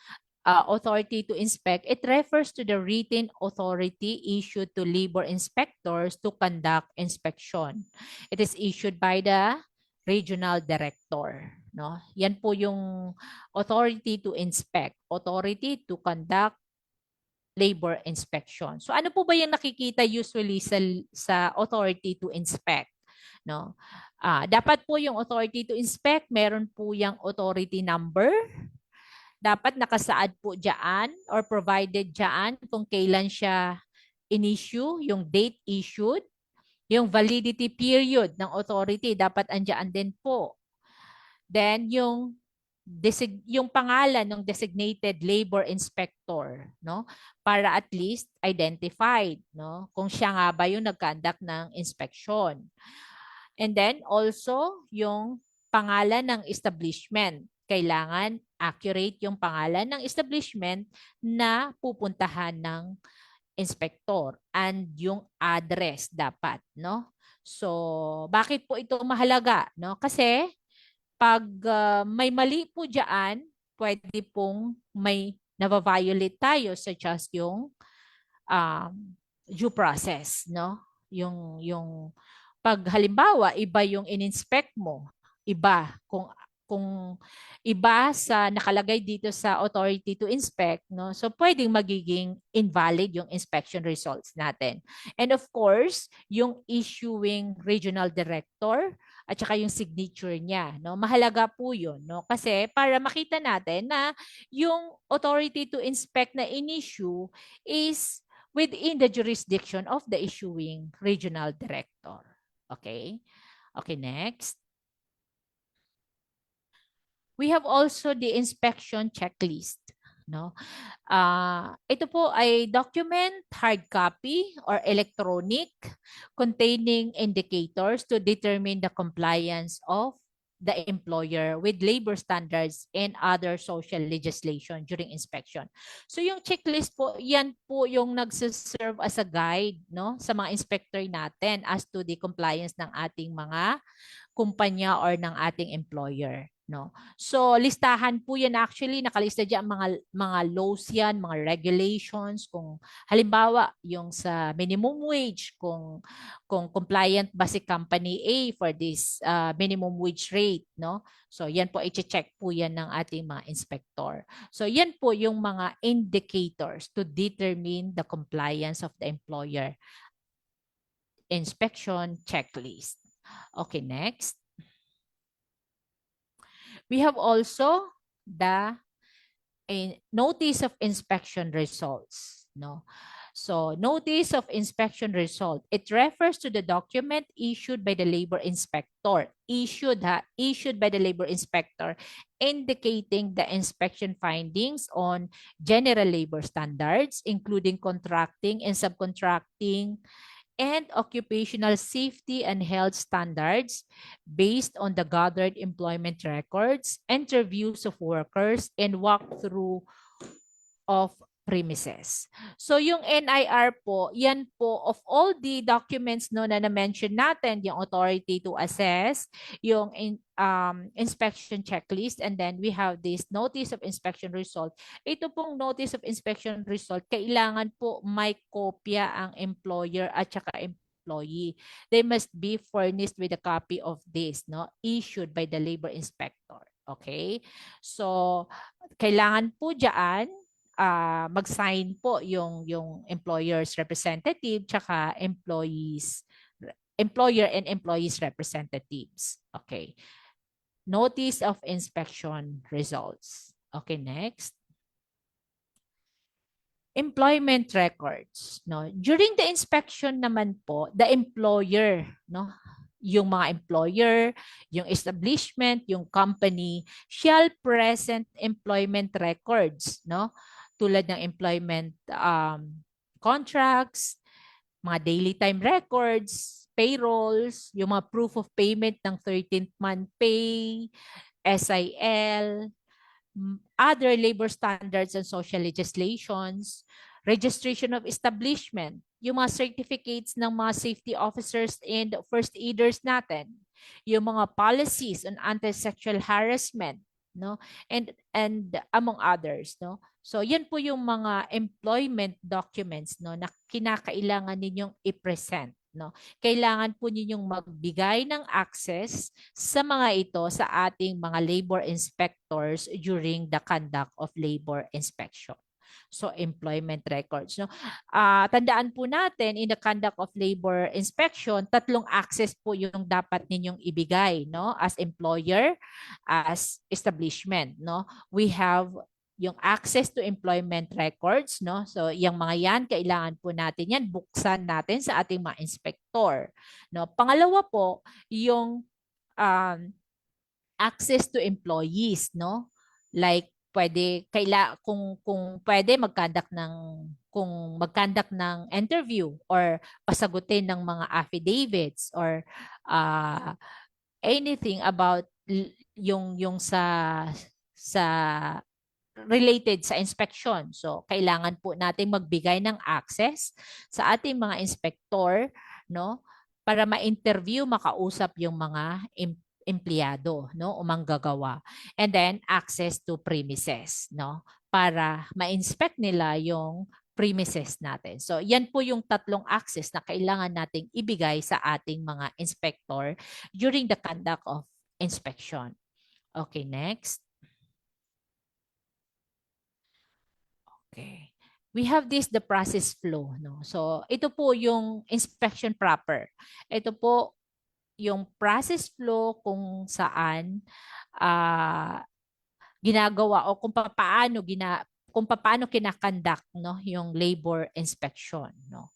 Authority to inspect, it refers to the written authority issued to labor inspectors to conduct inspection. It is issued by the regional director. No? Yan po yung authority to inspect, authority to conduct labor inspection. So ano po ba yung nakikita usually sa authority to inspect? No? Dapat po yung authority to inspect, meron po yung authority number. Dapat nakasaad po dyan or provided dyan kung kailan siya in-issue, yung date issued. Yung validity period ng authority, dapat andyan din po. Then, yung pangalan ng designated labor inspector, no? Para at least identified, no? Kung siya nga ba yung nag-conduct ng inspection. And then, also, yung pangalan ng establishment. Kailangan accurate yung pangalan ng establishment na pupuntahan ng inspector and yung address dapat, no? So, bakit po ito mahalaga, no? Kasi pag may mali po diyan, pwede pong may na-violate tayo such as yung due process, no? Yung pag halimbawa iba yung in-inspect mo, iba kung iba sa nakalagay dito sa authority to inspect, no? So pwedeng magiging invalid yung inspection results natin. And of course, yung issuing regional director at saka yung signature niya, no? Mahalaga po 'yun, no? Kasi para makita natin na yung authority to inspect na in-issue is within the jurisdiction of the issuing regional director. Okay? Okay, next. We have also the inspection checklist. No? Ito po ay document, hard copy, or electronic containing indicators to determine the compliance of the employer with labor standards and other social legislation during inspection. So yung checklist po, yan po yung nagsiserve as a guide no, sa mga inspector natin as to the compliance ng ating mga kumpanya or ng ating employer, no? So listahan po 'yan, actually nakalista diyan mga laws yan, mga regulations, kung halimbawa yung sa minimum wage, kung compliant ba si company A for this minimum wage rate, no? So yan po i-check po yan ng ating mga inspector. So yan po yung mga indicators to determine the compliance of the employer inspection checklist. Okay, next. We have also the notice of inspection results. No? So, notice of inspection result. It refers to the document issued by the labor inspector. Issued by the labor inspector, indicating the inspection findings on general labor standards, including contracting and subcontracting, and occupational safety and health standards based on the gathered employment records, interviews of workers, and walkthrough of premises. So yung NIR po, yan po of all the documents no na na-mention natin, yung authority to assess, yung inspection checklist, and then we have this notice of inspection result. Ito pong notice of inspection result, kailangan po may kopya ang employer at saka employee. They must be furnished with a copy of this, no, issued by the labor inspector. Okay? So, kailangan po diyan mag-sign po yung employer's representative tsaka employer and employees representatives. Okay. Notice of inspection results. Okay, next. Employment records, no. During the inspection naman po, the employer, no, yung mga employer, yung establishment, yung company shall present employment records, no, tulad ng employment contracts, mga daily time records, payrolls, yung mga proof of payment ng 13th month pay, SIL, other labor standards and social legislations, registration of establishment, yung mga certificates ng mga safety officers and first aiders natin, yung mga policies on anti-sexual harassment, no, and among others, no. So yan po yung mga employment documents, no, na kinakailangan ninyong i-present, no. Kailangan po ninyong magbigay ng access sa mga ito sa ating mga labor inspectors during the conduct of labor inspection. So employment records, no. Tandaan po natin in the conduct of labor inspection, tatlong access po yung dapat ninyong ibigay, no, as employer, as establishment, no. We have yung access to employment records, no. So yung mga yan, kailangan po natin yan buksan natin sa ating mga inspector, no. Pangalawa po, yung access to employees, no. Like kung pwede mag-conduct ng interview or pasagutin ng mga affidavits or anything about yung sa related sa inspection. So kailangan po natin magbigay ng access sa ating mga inspector, no, para ma-interview, makausap yung mga empleyado, no, o manggagawa. And then access to premises, no, para ma-inspect nila yung premises natin. So yan po yung tatlong access na kailangan nating ibigay sa ating mga inspector during the conduct of inspection. Okay, next. Okay. We have the process flow, no. So ito po yung inspection proper. Ito po yung process flow kung saan ginagawa o kung paano kinakandak, no, yung labor inspection, no.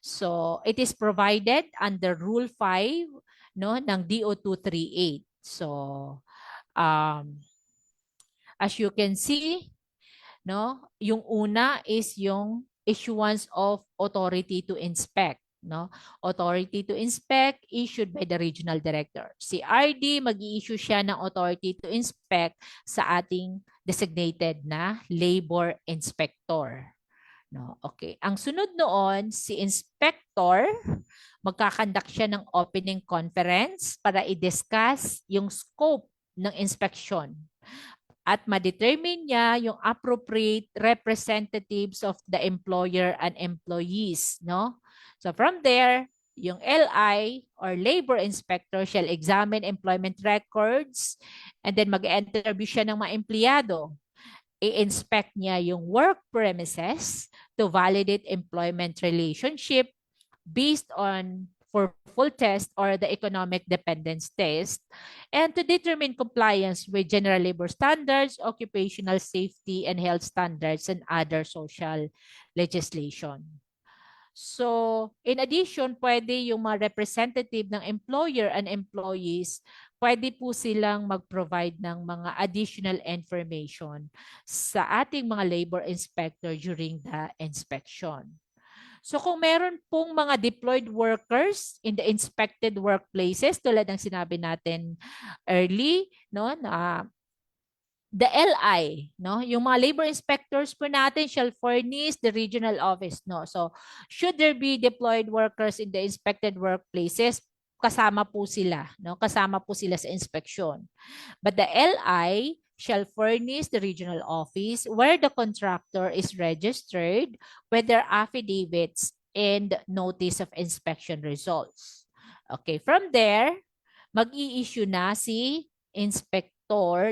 So it is provided under Rule 5, no, ng DO 238. So as you can see, no, yung una is yung issuance of authority to inspect, no? Authority to inspect issued by the regional director. Si RD, mag-i-issue siya ng authority to inspect sa ating designated na labor inspector. No, okay. Ang sunod noon, si inspector, magkakandak siya ng opening conference para i-discuss yung scope ng inspection at ma-determine niya yung appropriate representatives of the employer and employees, no? So from there, yung LI or labor inspector shall examine employment records and then mag-interview siya ng mga empleyado. I-inspect niya yung work premises to validate employment relationship based on for full test or the economic dependence test, and to determine compliance with general labor standards, occupational safety and health standards, and other social legislation. So, in addition, pwede yung mga representative ng employer and employees, pwede po silang mag-provide ng mga additional information sa ating mga labor inspector during the inspection. So kung meron pong mga deployed workers in the inspected workplaces, tulad ng sinabi natin early, no, na the LI, no? Yung mga labor inspectors po natin shall furnish the regional office, no? So, should there be deployed workers in the inspected workplaces, kasama po sila, no? Kasama po sila sa inspection. But the LI shall furnish the regional office where the contractor is registered with their affidavits and notice of inspection results. Okay, from there, mag-i-issue na si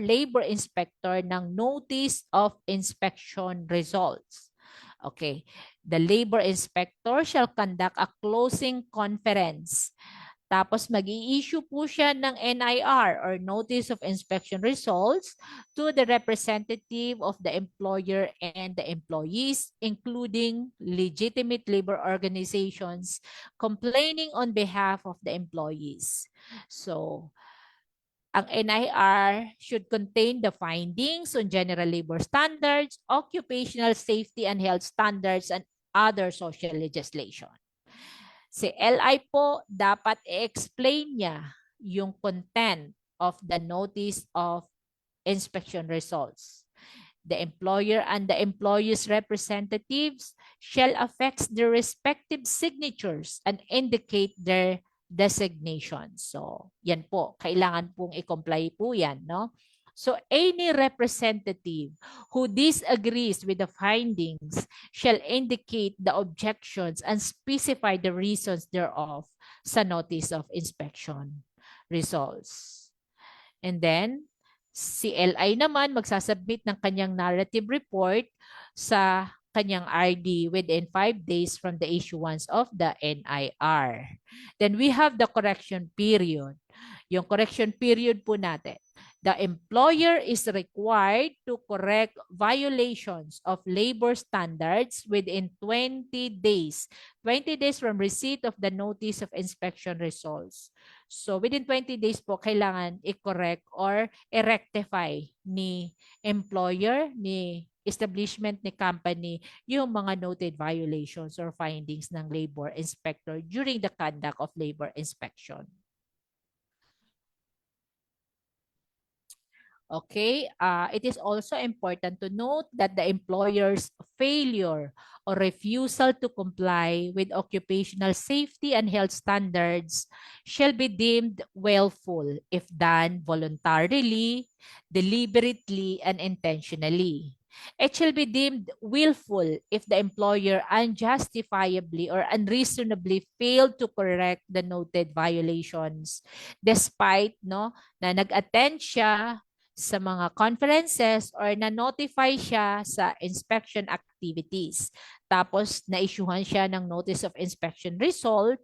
labor inspector ng notice of inspection results. Okay, the labor inspector shall conduct a closing conference. Tapos mag-i-issue po siya ng NIR or Notice of Inspection Results to the representative of the employer and the employees, including legitimate labor organizations complaining on behalf of the employees. So, ang NIR should contain the findings on general labor standards, occupational safety and health standards, and other social legislation. Si LI po, dapat i-explain niya yung content of the notice of inspection results. The employer and the employee's representatives shall affix their respective signatures and indicate their designations. So, yan po. Kailangan pong i-comply po yan, no? So, any representative who disagrees with the findings shall indicate the objections and specify the reasons thereof sa notice of inspection results. And then, si LI naman magsasubmit ng kanyang narrative report sa kanyang RD within 5 days from the issuance of the NIR. Then we have the correction period. Yung correction period po natin. The employer is required to correct violations of labor standards within 20 days. 20 days from receipt of the notice of inspection results. So within 20 days po, kailangan i-correct or i-rectify ni employer, ni establishment ni company yung mga noted violations or findings ng labor inspector during the conduct of labor inspection. Okay, it is also important to note that the employer's failure or refusal to comply with occupational safety and health standards shall be deemed willful if done voluntarily, deliberately, and intentionally. It shall be deemed willful if the employer unjustifiably or unreasonably failed to correct the noted violations despite na nag-attend siya sa mga conferences or na-notify siya sa inspection activities. Tapos, na-issuehan siya ng notice of inspection result,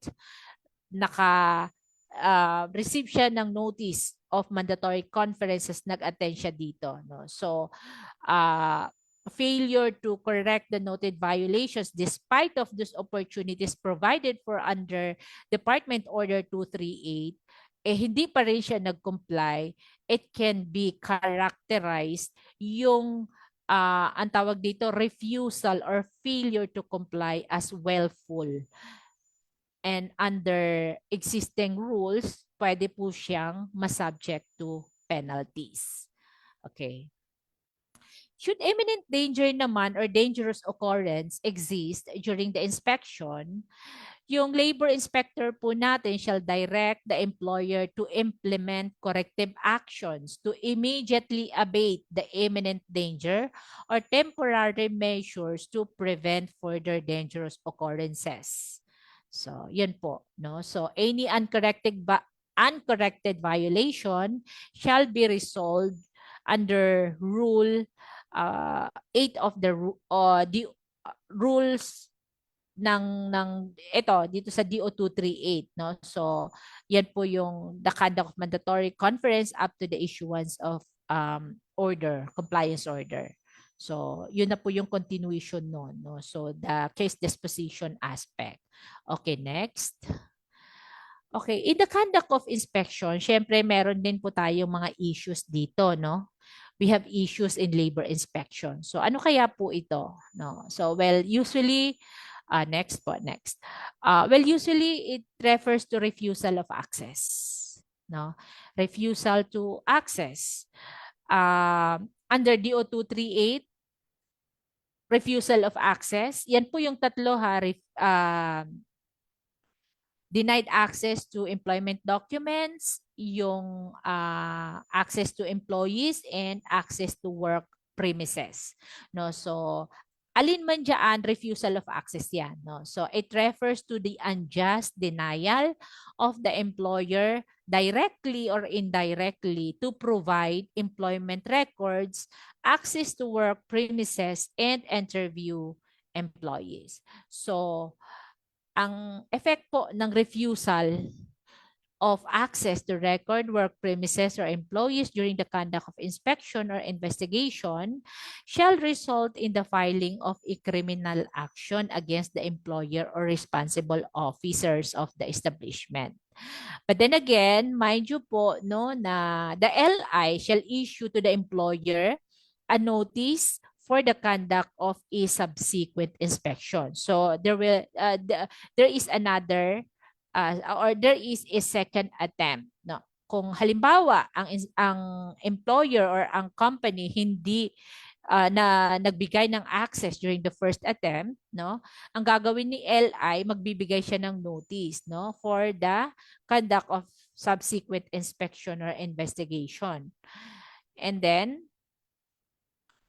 receive siya ng notice of mandatory conferences, nag-attend siya dito. No? So, failure to correct the noted violations despite of those opportunities provided for under Department Order 238, hindi pa rin siya nag-comply, it can be characterized yung ang tawag dito refusal or failure to comply as willful. And under existing rules, pwede po siyang masubject to penalties. Okay. Should imminent danger naman or dangerous occurrence exist during the inspection, yung labor inspector po natin shall direct the employer to implement corrective actions to immediately abate the imminent danger or temporary measures to prevent further dangerous occurrences. So, yun po. No? So, any uncorrected violation shall be resolved under Rule 8 of the rules ng ito dito sa DO 238, no? So yan po yung the conduct of mandatory conference up to the issuance of compliance order. So, yun na po yung continuation nun, no? So, the case disposition aspect. Okay, next. Okay, in the conduct of inspection, syempre meron din po tayong mga issues dito, no? We have issues in labor inspection. So, ano kaya po ito? No? So, well, usually, next po, next. Well, usually, it refers to refusal of access. No? Refusal to access. Under DO 238, refusal of access. Yan po yung tatlo ha. Denied access to employment documents, yung access to employees, and access to work premises. No? So, alin man dyan, refusal of access yan. No? So, it refers to the unjust denial of the employer directly or indirectly to provide employment records, access to work premises, and interview employees. So, ang effect po ng refusal of access to record, work premises, or employees during the conduct of inspection or investigation shall result in the filing of a criminal action against the employer or responsible officers of the establishment. But then again, mind you po, no, na the LI shall issue to the employer a notice for the conduct of a subsequent inspection. So there is another or there is a second attempt. No? Kung halimbawa ang employer or ang company hindi na nagbigay ng access during the first attempt, no? Ang gagawin ni LI, magbibigay siya ng notice, no, for the conduct of subsequent inspection or investigation. And then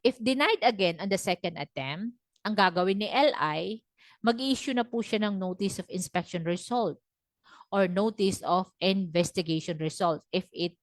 if denied again on the second attempt, ang gagawin ni LI, mag-issue na po siya ng notice of inspection result or notice of investigation result if it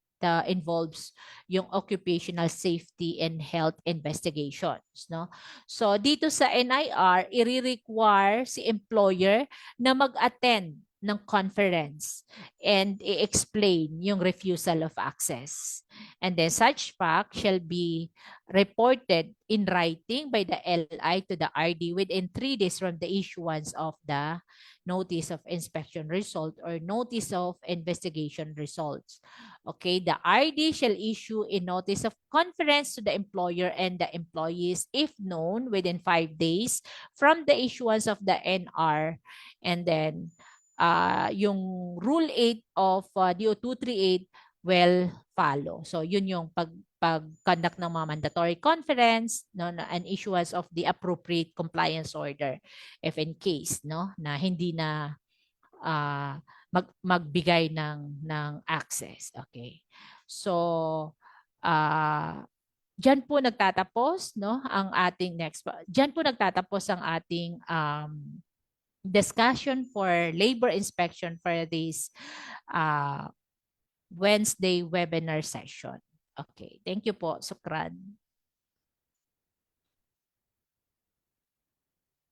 involves yung occupational safety and health investigations, no? So dito sa NIR, i-require si employer na mag-attend ng conference and i-explain yung refusal of access. And then such fact shall be reported in writing by the LI to the RD within 3 days from the issuance of the notice of inspection result or notice of investigation results. Okay, the RD shall issue a notice of conference to the employer and the employees if known within 5 days from the issuance of the NR. And then yung Rule 8 of DO 238 will follow. So yun yung pag-conduct ng mga mandatory conference, no, and issuance of the appropriate compliance order if in case, no, na hindi na magbigay ng access. Okay. So diyan po nagtatapos, no, ang ating next. Diyan po nagtatapos ang ating discussion for labor inspection for this Wednesday webinar session. Okay, thank you po, Sukran.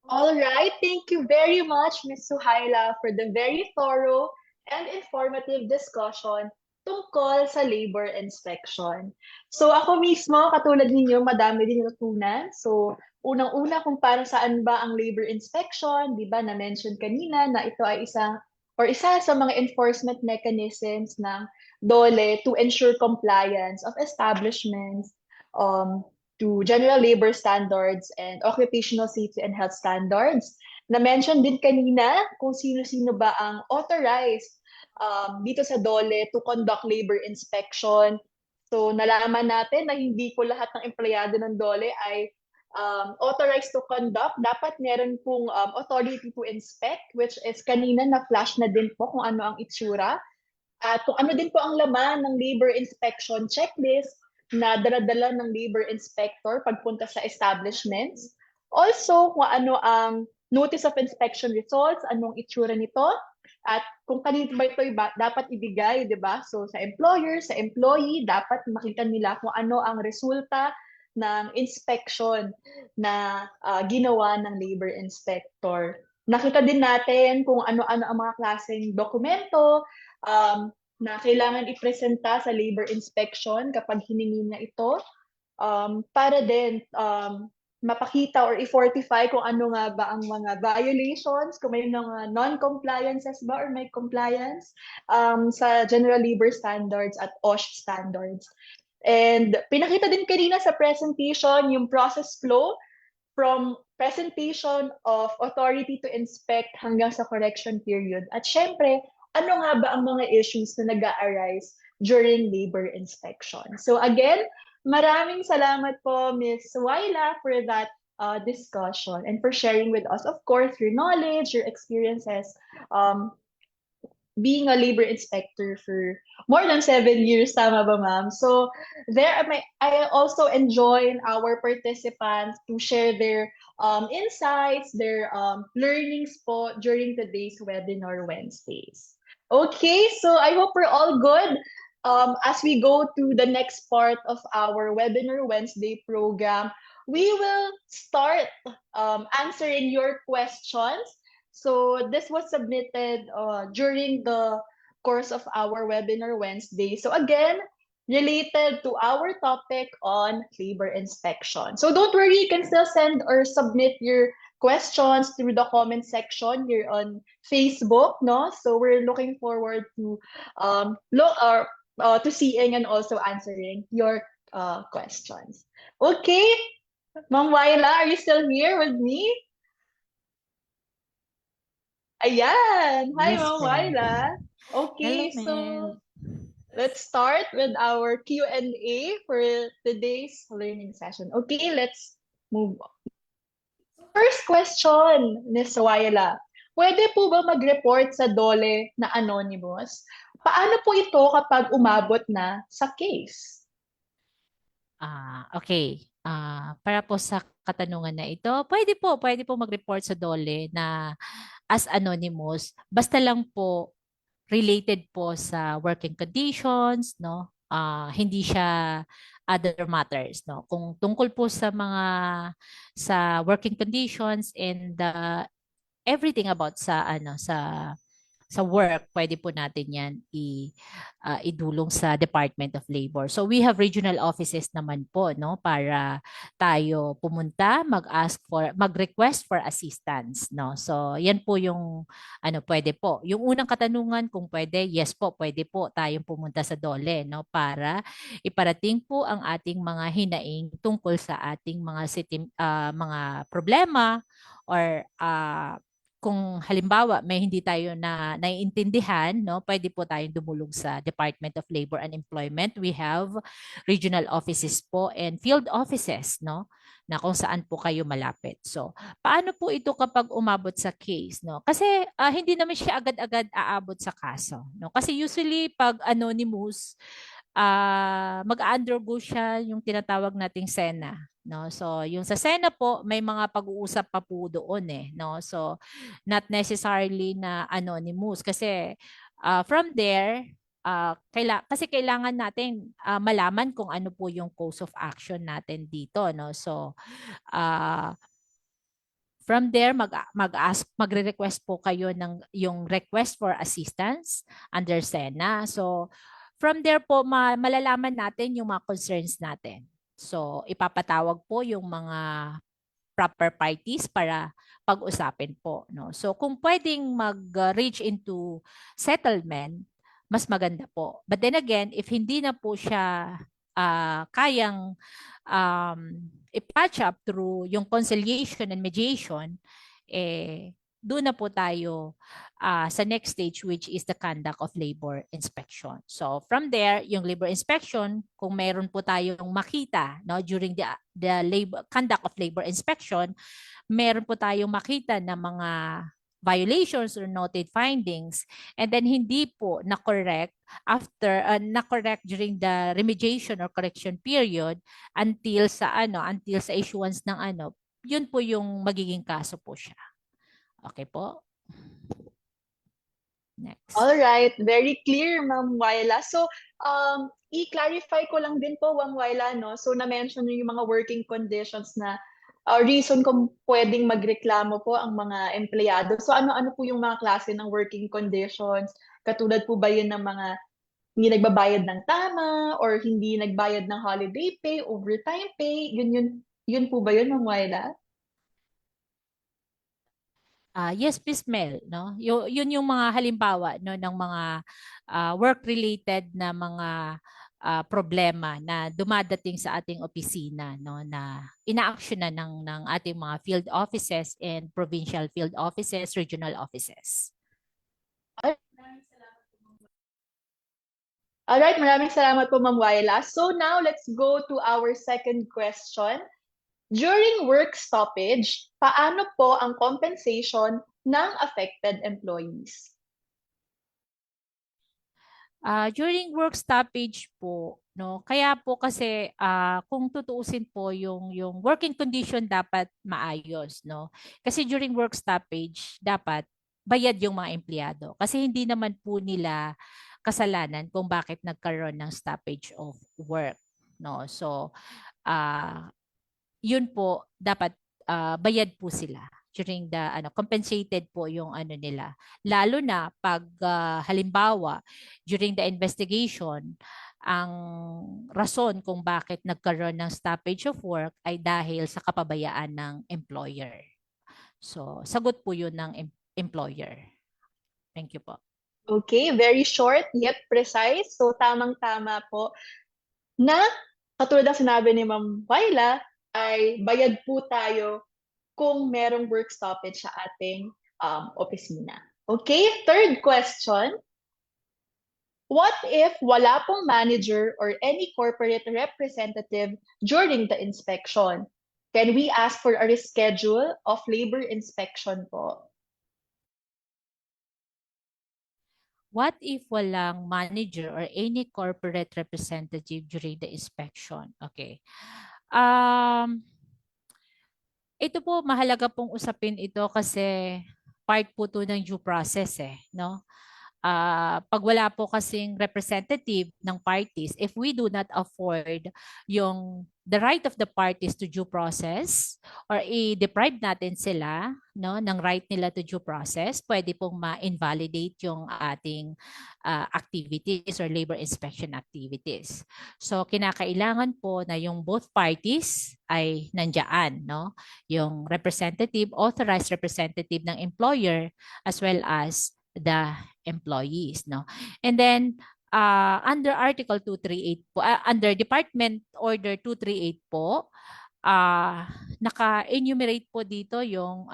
All right, thank you very much, Ms. Suhaila, for the very thorough and informative discussion tungkol sa labor inspection. So ako mismo, katulad ninyo, madami din natutunan. So unang-una kung para saan ba ang labor inspection, di ba, na-mention kanina na ito ay isa sa mga enforcement mechanisms ng DOLE to ensure compliance of establishments to general labor standards and occupational safety and health standards. Na-mention din kanina kung sino-sino ba ang authorized dito sa DOLE to conduct labor inspection. So nalaman natin na hindi po lahat ng empleyado ng DOLE ay authorized to conduct. Dapat meron pong authority to inspect, which is kanina na-flash na din po kung ano ang itsura. At kung ano din po ang laman ng labor inspection checklist na dala-dala ng labor inspector pagpunta sa establishments. Also, kung ano ang notice of inspection results, anong itsura nito, at kung kanino ba ito dapat ibigay, di ba? So sa employer, sa employee, dapat makita nila kung ano ang resulta ng inspection na ginawa ng labor inspector. Nakita din natin kung ano-ano ang mga klaseng dokumento na kailangan ipresenta sa labor inspection kapag hiningi na ito. para din mapakita or i-fortify kung ano nga ba ang mga violations, kung may mga non-compliances ba or may compliance sa General Labor Standards at OSH standards. And pinakita din kanina sa presentation yung process flow from presentation of authority to inspect hanggang sa correction period. At syempre, ano nga ba ang mga issues na nag-arise during labor inspection? So again, maraming salamat po, Ms. Waila, for that discussion and for sharing with us, of course, your knowledge, your experiences, being a labor inspector for more than 7 years, tama ba, ma'am? So I also enjoin our participants to share their insights, their learnings po during today's webinar Wednesdays. Okay, so I hope we're all good. As we go to the next part of our webinar Wednesday program, we will start answering your questions. So this was submitted during the course of our webinar Wednesday. So again, related to our topic on labor inspection. So don't worry, you can still send or submit your questions through the comment section here on Facebook, no? So we're looking forward to to seeing and also answering your questions. Okay, Ma'am Waila, are you still here with me? Ayan! Hi, Yes, Ma'am ma'am. Waila. Hello, Okay, so ma'am. let's start with our Q&A for today's learning session. Okay, let's move on. First question, Ms. Waila. Pwede po ba mag-report sa DOLE na anonymous? Paano po ito kapag umabot na sa case? Okay. Para po sa katanungan na ito, pwede po mag-report sa DOLE na as anonymous, basta lang po related po sa working conditions, no? Hindi siya other matters, no? Kung tungkol po sa working conditions and everything about sa work, pwede po natin yan idulong sa Department of Labor. So we have regional offices naman po, no, para tayo pumunta, mag-request for assistance, no. So yan po yung pwede po. Yung unang katanungan kung pwede, yes po, pwede po tayong pumunta sa DOLE, no, para iparating po ang ating mga hinaing tungkol sa ating mga problema or kung halimbawa may hindi tayo na naiintindihan, no, pwede po tayong dumulog sa Department of Labor and Employment. We have regional offices po and field offices, no, na kung saan po kayo malapit. So, paano po ito kapag umabot sa case, no? Kasi hindi naman siya agad-agad aabot sa kaso, no? Kasi usually pag anonymous, mag-undergo siya yung tinatawag nating SENA, no? So, yung sa SENA po, may mga pag-uusap pa po doon no? So, not necessarily na anonymous kasi from there, kasi kailangan natin malaman kung ano po yung course of action natin dito, no? So, from there, magre-request po kayo ng yung request for assistance under SENA. So, from there po, malalaman natin yung mga concerns natin. So, ipapatawag po yung mga proper parties para pag-usapin po, no? So, kung pwedeng mag-reach into settlement, mas maganda po. But then again, if hindi na po siya kayang i-patch up through yung conciliation and mediation, doon na po tayo sa next stage, which is the conduct of labor inspection. So from there, yung labor inspection, kung mayroon po tayong makita, no, during the conduct of labor inspection, meron po tayong makita na mga violations or noted findings, and then hindi po na-correct after na-correct during the remediation or correction period until sa issuance ng yun po yung magiging kaso po siya. Okay po? Next. All right, very clear, Ma'am Waila. So, i-clarify ko lang din po, Ma'am Waila, no? So, na-mention niyo yung mga working conditions na reason kung pwedeng magreklamo po ang mga empleyado. So, ano-ano po yung mga klase ng working conditions? Katulad po ba yun ng mga hindi nagbabayad ng tama or hindi nagbayad ng holiday pay, overtime pay, yun po ba yun, Ma'am Wyla? Yes, Miss Mel, no? Yun yung mga halimbawa no ng mga work-related na mga problema na dumadating sa ating opisina no na inaaksyonan ng ating mga field offices and provincial field offices, regional offices. Alright, maraming salamat po, Ma'am Wyla. So now, let's go to our second question. During work stoppage, paano po ang compensation ng affected employees? During work stoppage po, no, kaya po kasi kung tutuusin po yung working condition dapat maayos, no. Kasi during work stoppage dapat bayad yung mga empleyado kasi hindi naman po nila kasalanan kung bakit nagkaroon ng stoppage of work, no. So, ah yun po dapat bayad po sila during the compensated po yung nila, lalo na pag halimbawa during the investigation ang rason kung bakit nagkaroon ng stoppage of work ay dahil sa kapabayaan ng employer. So sagot po yun ng employer. Thank you po. Okay, very short yet precise. So tamang-tama po na katulad ng sinabi ni Ma'am Wyla, ay bayad po tayo kung merong work stoppage sa ating opisina. Okay, third question. What if wala pong manager or any corporate representative during the inspection? Can we ask for a reschedule of labor inspection po? What if walang manager or any corporate representative during the inspection? Okay. Ito po, mahalaga pong usapin ito kasi part po to ng due process no? Pag wala po kasing representative ng parties, if we do not afford the right of the parties to due process or i-deprive natin sila no, ng right nila to due process, pwede pong ma-invalidate yung ating activities or labor inspection activities. So kinakailangan po na yung both parties ay nandiyan, no? Yung representative, authorized representative ng employer as well as the employees, no? And then under Article 238 po, under Department Order 238 po, naka-enumerate po dito yung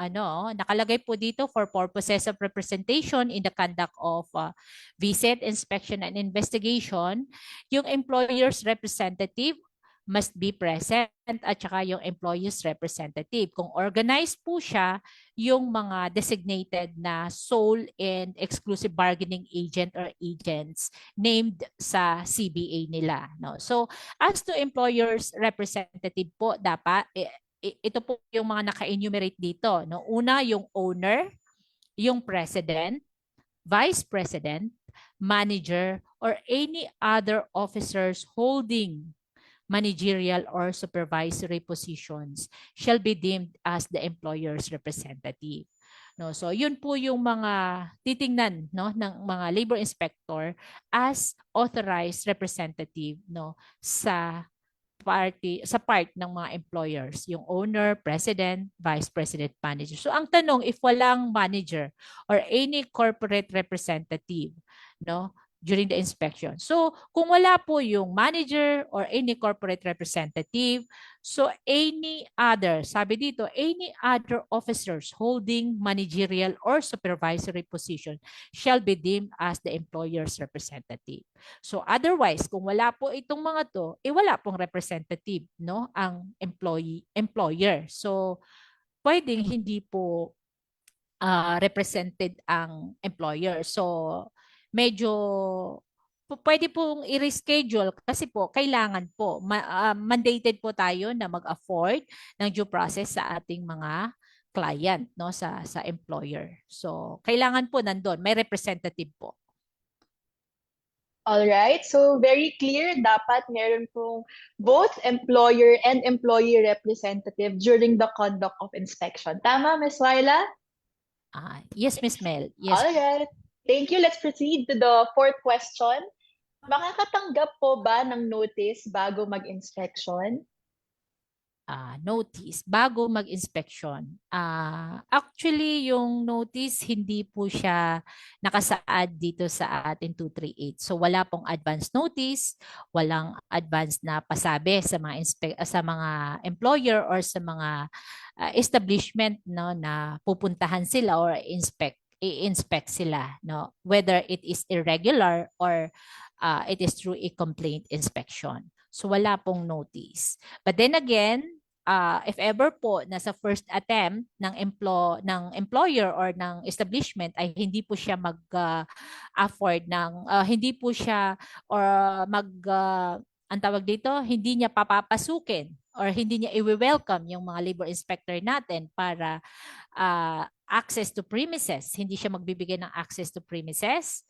nakalagay po dito for purposes of representation in the conduct of visit, inspection, and investigation, yung employer's representative must be present at saka yung employee's representative. Kung organized po siya, yung mga designated na sole and exclusive bargaining agent or agents named sa CBA nila. No? So, as to employer's representative po, dapat, ito po yung mga naka-enumerate dito. No? Una, yung owner, yung president, vice president, manager, or any other officers holding managerial or supervisory positions shall be deemed as the employer's representative. No, so yun po yung mga titingnan no ng mga labor inspector as authorized representative no sa part ng mga employers, yung owner, president, vice president, manager. So ang tanong, if walang manager or any corporate representative no during the inspection. So, kung wala po yung manager or any corporate representative, so sabi dito, any other officers holding managerial or supervisory position shall be deemed as the employer's representative. So, otherwise, kung wala po itong mga to, wala pong representative, no, ang employer. So, pwedeng hindi po represented ang employer. So, medyo pwede pong i-reschedule kasi po kailangan po mandated po tayo na mag-afford ng due process sa ating mga client no sa employer. So kailangan po nandoon may representative po. All right, so very clear, dapat meron pong both employer and employee representative during the conduct of inspection. Tama, Ms. Wyla? Yes, Ms. Mel. Yes. All right. Thank you. Let's proceed to the fourth question. Makakatanggap po ba ng notice bago mag-inspection? Notice bago mag-inspection. Actually, yung notice hindi po siya nakasaad dito sa ating 238. So wala pong advance notice, walang advance na pasabi sa mga sa mga employer or sa mga establishment, no, na pupuntahan sila or i-inspect sila, no, whether it is irregular or it is through a complaint inspection. So wala pong notice. But then again, if ever po nasa first attempt ng employer or ng establishment ay hindi po siya mag-afford ng hindi po siya or ang tawag dito, hindi niya papapasukin or hindi niya i-welcome yung mga labor inspector natin para access to premises, hindi siya magbibigay ng access to premises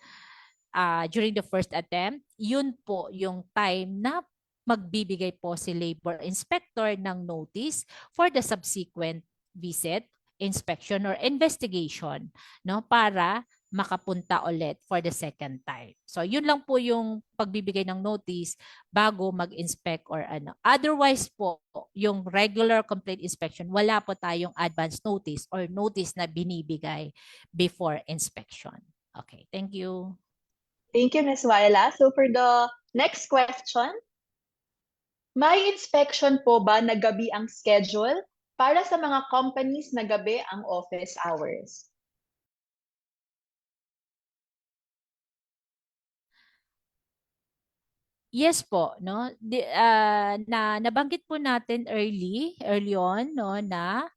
during the first attempt, yun po yung time na magbibigay po si labor inspector ng notice for the subsequent visit, inspection, or investigation, no, para makapunta ulit for the second time. So yun lang po yung pagbibigay ng notice bago mag-inspect or ano. Otherwise po, yung regular complaint inspection, wala po tayong advance notice or notice na binibigay before inspection. Okay, thank you. Thank you, Ms. Waila. So for the next question, may inspection po ba na gabi ang schedule para sa mga companies na gabi ang office hours? Yes po, no? Nabanggit po natin early on, no, na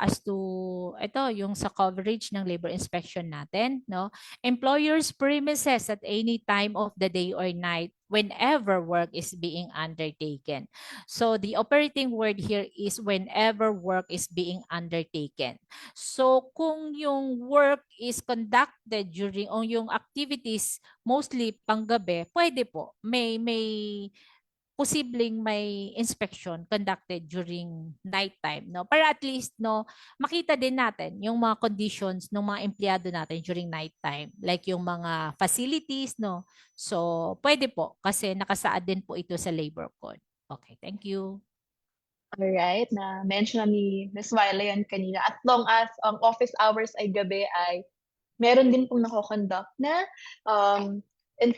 as to ito yung sa coverage ng labor inspection natin, no? Employers premises at any time of the day or night whenever work is being undertaken. So the operating word here is whenever work is being undertaken. So kung yung work is conducted during o yung activities mostly panggabi, pwede po. May posibleng may inspection conducted during nighttime, no, para at least, no, makita din natin yung mga conditions ng mga empleyado natin during nighttime, like yung mga facilities, no. So pwede po kasi nakasaad din po ito sa labor code. Okay, thank you. Alright, na mention na ni Ms. Waila yan kanina. As long as ang office hours ay gabi ay meron din pong nako-conduct na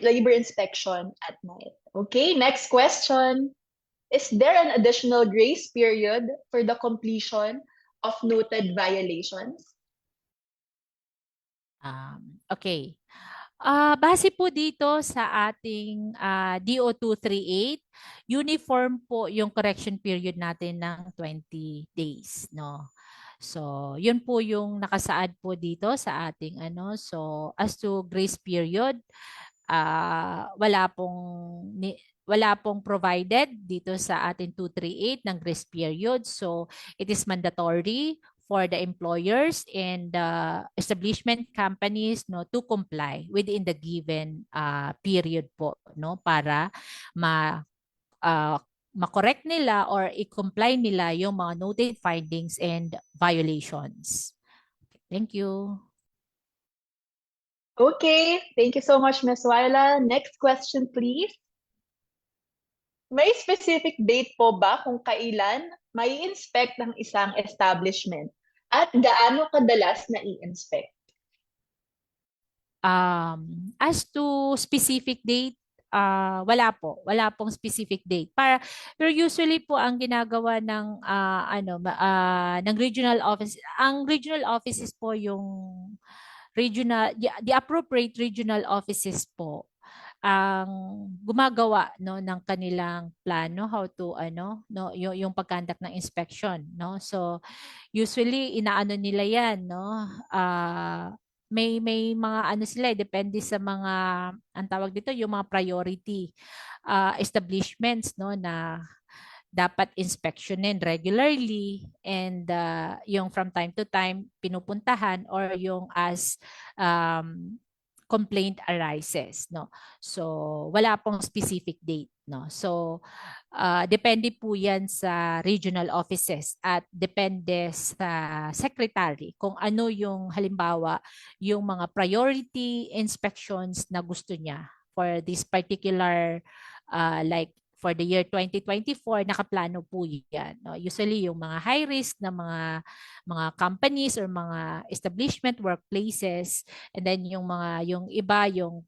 labor inspection at night. Okay, next question. Is there an additional grace period for the completion of noted violations? Okay. Base po dito sa ating DO 238, uniform po yung correction period natin ng 20 days, no. So, yun po yung nakasaad po dito sa ating ano. So, as to grace period, wala pong provided dito sa ating 238 ng grace period. So, it is mandatory for the employers and establishment companies, no, to comply within the given period po, no, para ma-correct nila or i-comply nila yung mga noted findings and violations. Thank you. Okay, thank you so much, Ms. Waila. Next question, please. May specific date po ba kung kailan may inspect ng isang establishment at gaano kadalas na i-inspect? As to specific date, wala po. Wala pong specific date. Pero usually po ang ginagawa ng ng regional office, ang regional offices po yung the appropriate regional offices po ang gumagawa, no, ng kanilang plano how to yung pagkandak ng inspection, no. So usually inaano nila yan, no. May mga ano sila, depende sa mga ang tawag dito yung mga priority establishments, no, na dapat inspectionin regularly and yung from time to time pinupuntahan or yung as complaint arises, no. So wala pong specific date, no. So depende po yan sa regional offices at depende sa secretary kung ano yung halimbawa yung mga priority inspections na gusto niya for this particular like for the year 2024, nakaplano po yan. No? Usually, yung mga high risk na mga companies or mga establishment, workplaces, and then yung iba, yung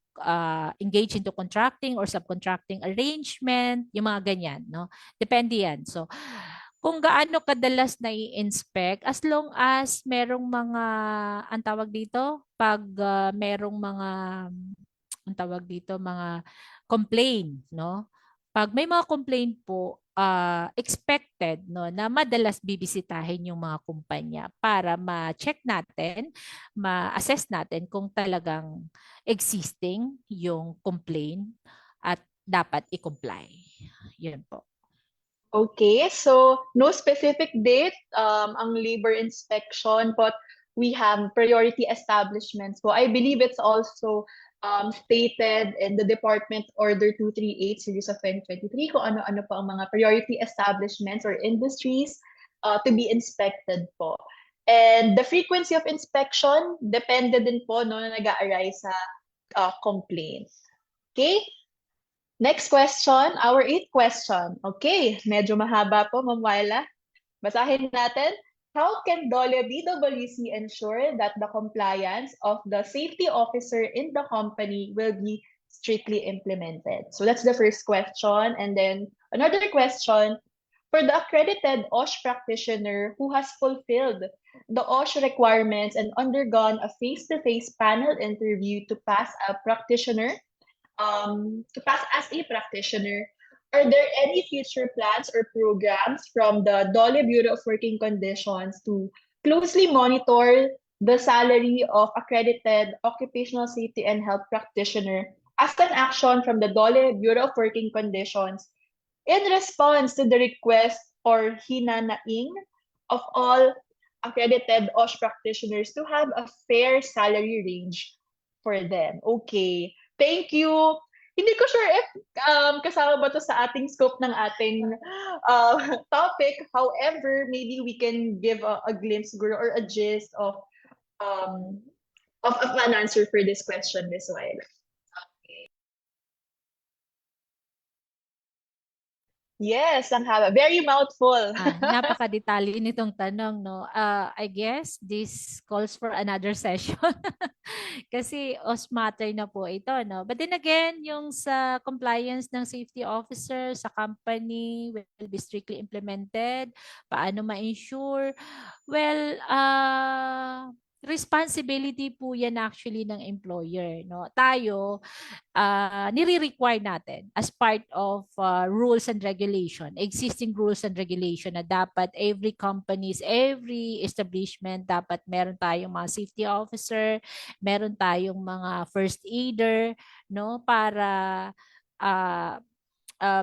engage into contracting or subcontracting arrangement, yung mga ganyan. No? Depende yan. So, kung gaano kadalas na i-inspect, as long as merong mga, ang tawag dito, pag merong mga, ang tawag dito, mga complaint, no? Pag may mga complaint po, expected no, na madalas bibisitahin yung mga kumpanya para ma-check natin, ma-assess natin kung talagang existing yung complaint at dapat i-comply. Yun po. Okay, so no specific date ang labor inspection, but we have priority establishments. So I believe it's also stated in the Department Order 238 Series of 2023 kung ano-ano pa ang mga priority establishments or industries to be inspected po. And the frequency of inspection depende din po no, na nag-a-arise sa complaints. Okay? Next question, our 8th question. Okay, medyo mahaba po, Ma'am Wyla. Basahin natin. How can DOLE BWC ensure that the compliance of the safety officer in the company will be strictly implemented? So that's the first question. And then another question, for the accredited OSH practitioner who has fulfilled the OSH requirements and undergone a face-to-face panel interview to pass as a practitioner, are there any future plans or programs from the DOLE Bureau of Working Conditions to closely monitor the salary of accredited occupational safety and health practitioner as an action from the DOLE Bureau of Working Conditions in response to the request or hinanaing of all accredited OSH practitioners to have a fair salary range for them? Okay. Thank you. Hindi ko sure if kasama ba to sa ating scope ng ating topic. However, maybe we can give a glimpse or a gist of an answer for this question, Ms. Wyla. Yes, ang haba. Very mouthful. Napaka-detalye nitong tanong, no? I guess this calls for another session. Kasi OS matter na po ito, no? But then again, yung sa compliance ng safety officer sa company will be strictly implemented. Paano ma-ensure? Well, responsibility po yan actually ng employer, no? Tayo, nire-require natin as part of rules and regulation, existing rules and regulation na dapat every companies, every establishment, dapat meron tayong mga safety officer, meron tayong mga first aider, no? Para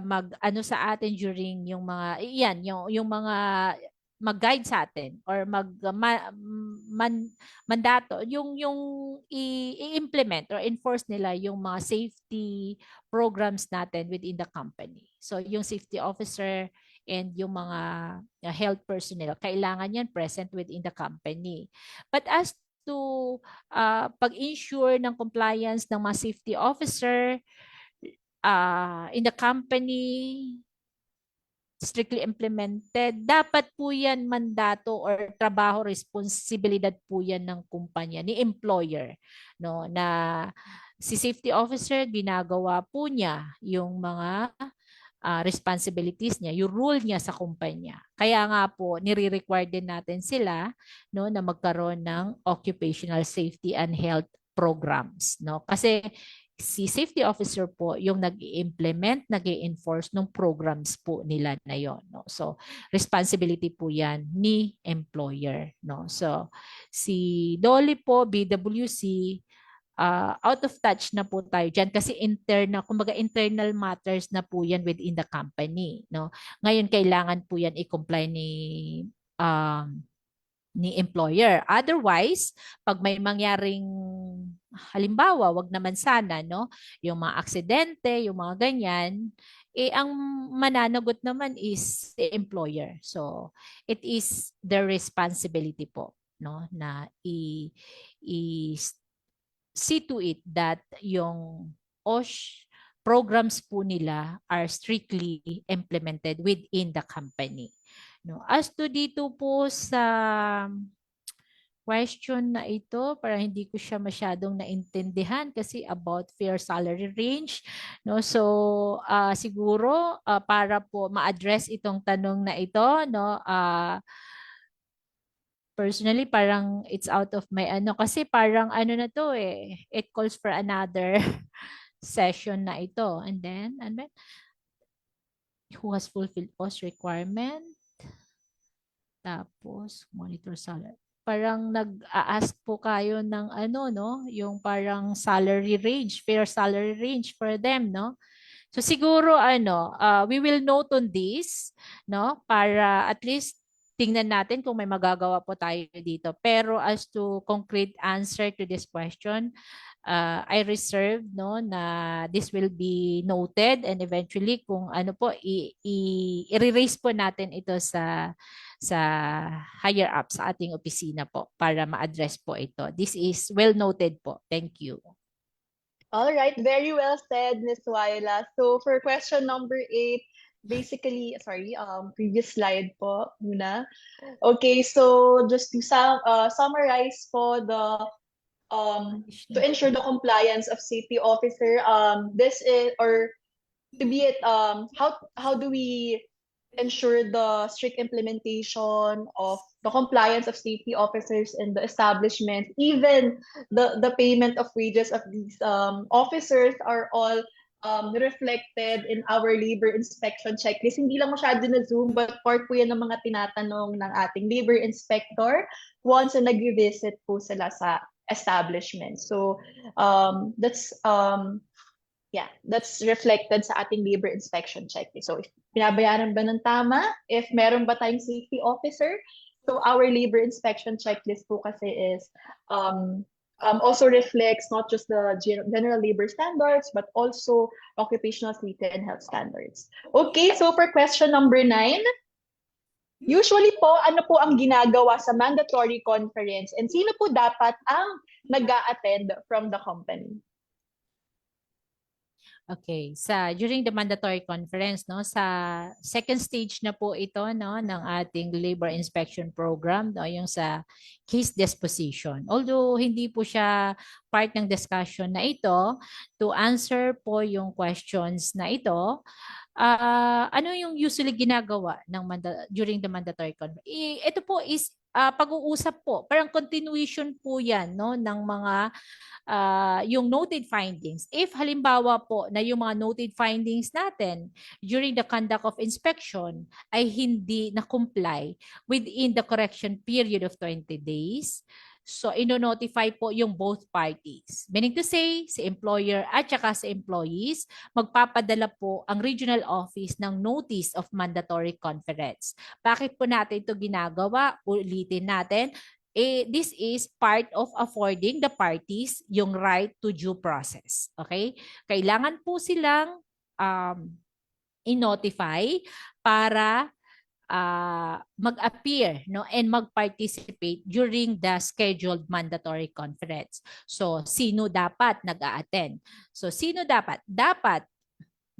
mag-ano sa atin during yung mga, yan, yung mga mag-guide sa atin or mandato yung i-implement or enforce nila yung mga safety programs natin within the company. So yung safety officer and yung mga health personnel, kailangan yan present within the company. But as to pag-ensure ng compliance ng mga safety officer in the company, strictly implemented, dapat po yan mandato or trabaho, responsibilidad po yan ng kumpanya, ni employer, no, na si safety officer ginagawa po niya yung mga responsibilities niya, yung rule niya sa kumpanya. Kaya nga po nire-require din natin sila, no, na magkaroon ng occupational safety and health programs, no, kasi si safety officer po yung nag-i-implement, nag-i-enforce ng programs po nila na yon, no. So responsibility po yan ni employer, no. So si DOLE po, BWC, out of touch na po tayo dyan kasi internal, kumbaga internal matters na po yan within the company, no. Ngayon kailangan po yan i-comply ni employer. Otherwise, pag may mangyaring halimbawa, wag naman sana, no, yung mga aksidente, yung mga ganyan, ang mananagot naman is the employer. So, it is their responsibility po, no, na see to it that yung OSH programs po nila are strictly implemented within the company. No, as to dito po sa question na ito, para hindi ko siya masyadong naintindihan kasi about fair salary range, no? So siguro para po ma-address itong tanong na ito, no, personally parang it's out of my ano, kasi parang ano na to eh, it calls for another session na ito. And then who has fulfilled post requirement, tapos monitor salary. Parang nag-a-ask po kayo ng ano, no, yung parang salary range, fair salary range for them, no? So siguro ano, we will note on this, no, para at least tingnan natin kung may magagawa po tayo dito. Pero as to concrete answer to this question, I reserve, no, na this will be noted, and eventually kung ano po i-raise po natin ito sa higher up sa ating opisina po para ma-address po ito. This is well noted po. Thank you. All right, very well said, Ms. Waila. So for question number 8, basically, sorry, previous slide po muna. Okay, so just to summarize po the to ensure the compliance of safety officer, this is, or to be it, how do we ensure the strict implementation of the compliance of safety officers in the establishment, even the payment of wages of these officers are all reflected in our labor inspection checklist. Hindi lang masyado na Zoom, but part po yan ng mga tinatanong ng ating labor inspector once na nag-visit po sila sa establishment. So that's reflected sa ating labor inspection checklist. So if binabayaran ba ng tama, if meron ba tayong safety officer, so our labor inspection checklist po kasi is also reflects not just the general labor standards, but also occupational safety and health standards. Okay, so for question number 9, usually po, ano po ang ginagawa sa mandatory conference and sino po dapat ang nag-a-attend from the company? Okay, during the mandatory conference, no, sa second stage na po ito, no, ng ating labor inspection program, no, yung sa case disposition. Although hindi po siya part ng discussion na ito, to answer po yung questions na ito, ano yung usually ginagawa ng during the mandatory conference? Ito po is pag-uusap po, parang continuation po yan, no, ng mga yung noted findings. If halimbawa po na yung mga noted findings natin during the conduct of inspection ay hindi na-comply within the correction period of 20 days, so ino-notify po yung both parties. Meaning to say, si employer at saka si employees, magpapadala po ang regional office ng notice of mandatory conference. Bakit po natin ito ginagawa? Ulitin natin. This is part of affording the parties yung right to due process. Okay? Kailangan po silang i-notify para mag-appear, no, and mag-participate during the scheduled mandatory conference. So, sino dapat nag-a-attend? So, sino dapat? Dapat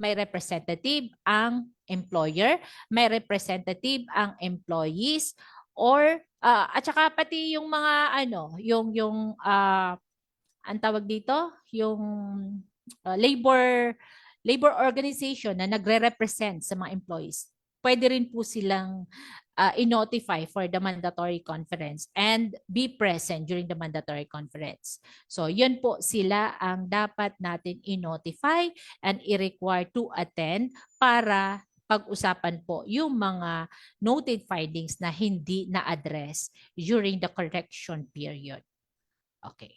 may representative ang employer, may representative ang employees, or at saka pati yung mga ano, yung ang tawag dito, yung labor organization na nagre-represent sa mga employees. Pwede rin po silang i-notify for the mandatory conference and be present during the mandatory conference. So, yun po sila ang dapat natin i-notify and i-require to attend para pag-usapan po yung mga noted findings na hindi na-address during the correction period. Okay.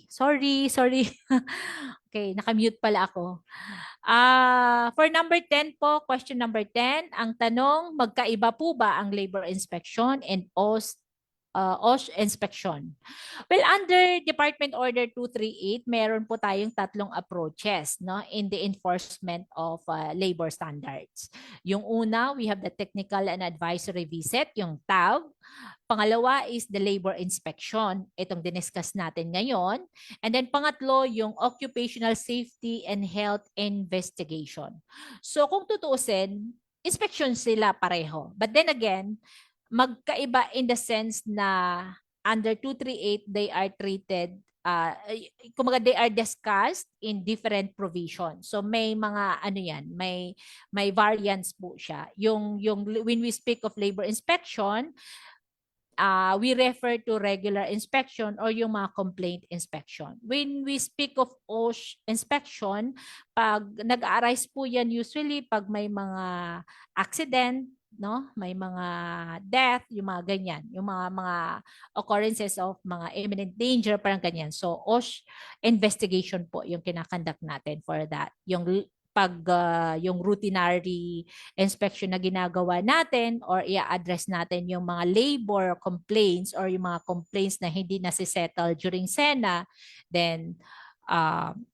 Sorry. Okay, nakamute pala ako. For number 10 po, question number 10, ang tanong, magkaiba po ba ang labor inspection and OSH inspection? Well, under Department Order 238, meron po tayong tatlong approaches, no, in the enforcement of labor standards. Yung una, we have the technical and advisory visit, yung TAV. Pangalawa is the labor inspection. Itong diniscuss natin ngayon. And then pangatlo, yung occupational safety and health investigation. So kung tutuusin, inspection sila pareho. But then again, magkaiba in the sense na under 238, they are treated, kumbaga they are discussed in different provisions. So may mga ano yan, may variance po siya. Yung when we speak of labor inspection, we refer to regular inspection or yung mga complaint inspection. When we speak of OSH inspection, pag nag-arise po yan usually pag may mga accident, no, may mga death, yung mga ganyan, yung mga occurrences of mga imminent danger, parang ganyan. So OSH investigation po yung kinakandak natin for that. Yung pag yung routinary inspection na ginagawa natin or i-address natin yung mga labor complaints or yung mga complaints na hindi nasisettle during SENA, then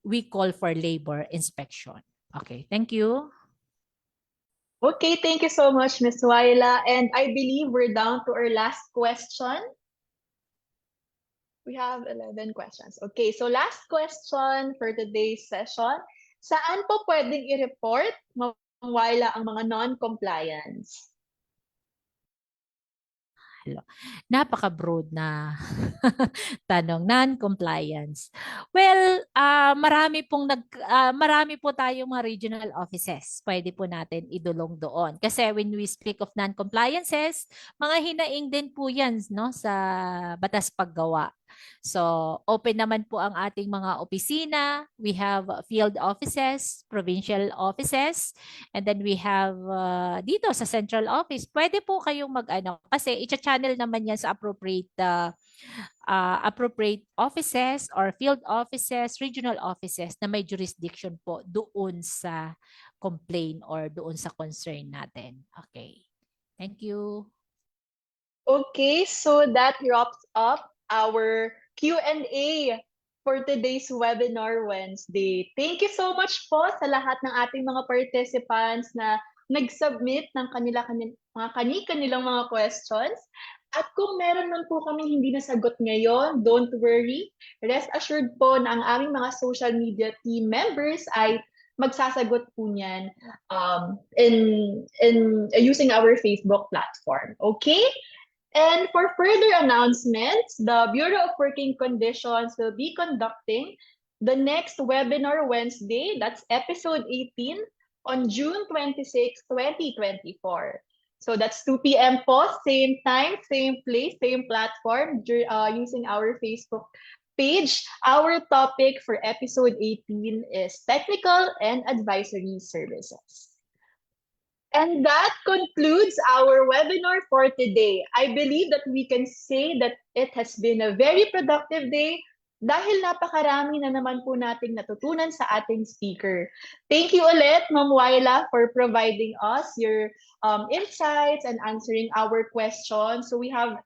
we call for labor inspection. Okay, thank you. Okay, thank you so much, Ms. Waila. And I believe we're down to our last question. We have 11 questions. Okay, so last question for today's session. Saan po pwedeng i-report, Ma'am Waila, ang mga non-compliance? Napaka-broad na tanong, non-compliance. Well, marami po tayong mga regional offices. Pwede po natin idulong doon. Kasi when we speak of non-compliances, mga hinaing din po yan, no, sa batas paggawa. So, open naman po ang ating mga opisina. We have field offices, provincial offices, and then we have dito sa central office. Pwede po kayong mag-ano kasi i-channel naman yan sa appropriate offices or field offices, regional offices na may jurisdiction po doon sa complaint or doon sa concern natin. Okay. Thank you. Okay, so that wraps up our Q&A for today's webinar Wednesday. Thank you so much po sa lahat ng ating mga participants na nag-submit ng kanilang mga questions. At kung meron man po kami hindi nasagot ngayon, don't worry. Rest assured po na ang aming mga social media team members ay magsasagot po niyan in using our Facebook platform. Okay? And for further announcements, the Bureau of Working Conditions will be conducting the next webinar Wednesday, that's episode 18, on June 26, 2024. So that's 2 p.m. po, same time, same place, same platform, using our Facebook page. Our topic for episode 18 is technical and advisory services. And that concludes our webinar for today. I believe that we can say that it has been a very productive day dahil napakarami na naman po nating natutunan sa ating speaker. Thank you ulit, Ma'am Waila, for providing us your insights and answering our questions. So we have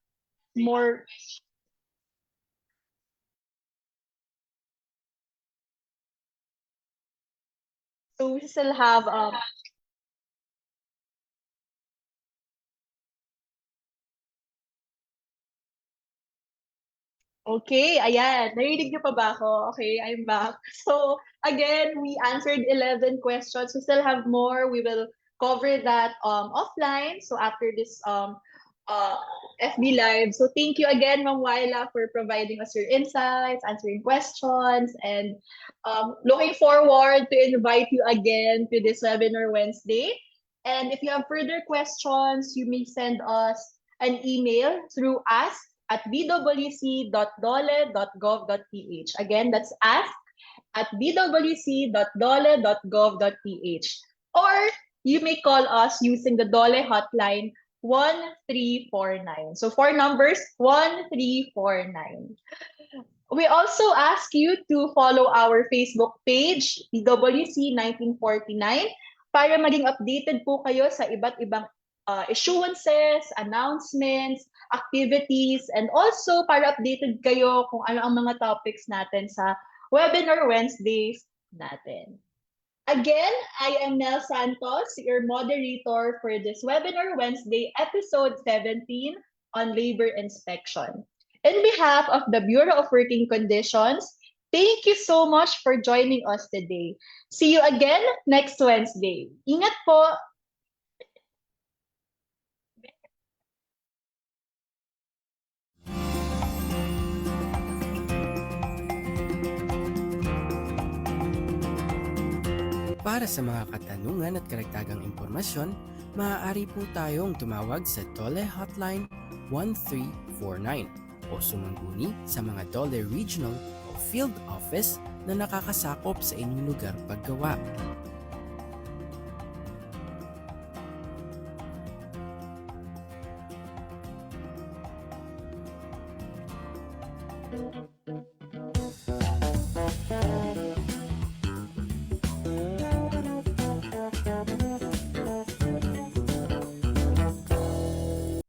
more. So we still have Okay, ayan. Narinig niyo pa ba ako? Okay, I'm back. So, again, we answered 11 questions. We still have more. We will cover that offline. So, after this FB Live. So, thank you again, Ma'am Waila, for providing us your insights, answering questions, and looking forward to invite you again to this webinar Wednesday. And if you have further questions, you may send us an email through ask@bwc.dole.gov.ph. Again, that's ask@bwc.dole.gov.ph. Or you may call us using the Dole hotline 1349. So 4 numbers, 1349. We also ask you to follow our Facebook page, PWC 1949, para maging updated po kayo sa iba't ibang issuances, announcements, activities, and also para updated kayo kung ano ang mga topics natin sa Webinar Wednesdays natin. Again, I am Nel Santos, your moderator for this Webinar Wednesday, episode 17 on labor inspection. In behalf of the Bureau of Working Conditions, thank you so much for joining us today. See you again next Wednesday. Ingat po! Para sa mga katanungan at karagdagang impormasyon, maaari po tayong tumawag sa DOLE Hotline 1349 o sumambuni sa mga DOLE Regional o Field Office na nakakasakop sa inyong lugar paggawa. Thank you.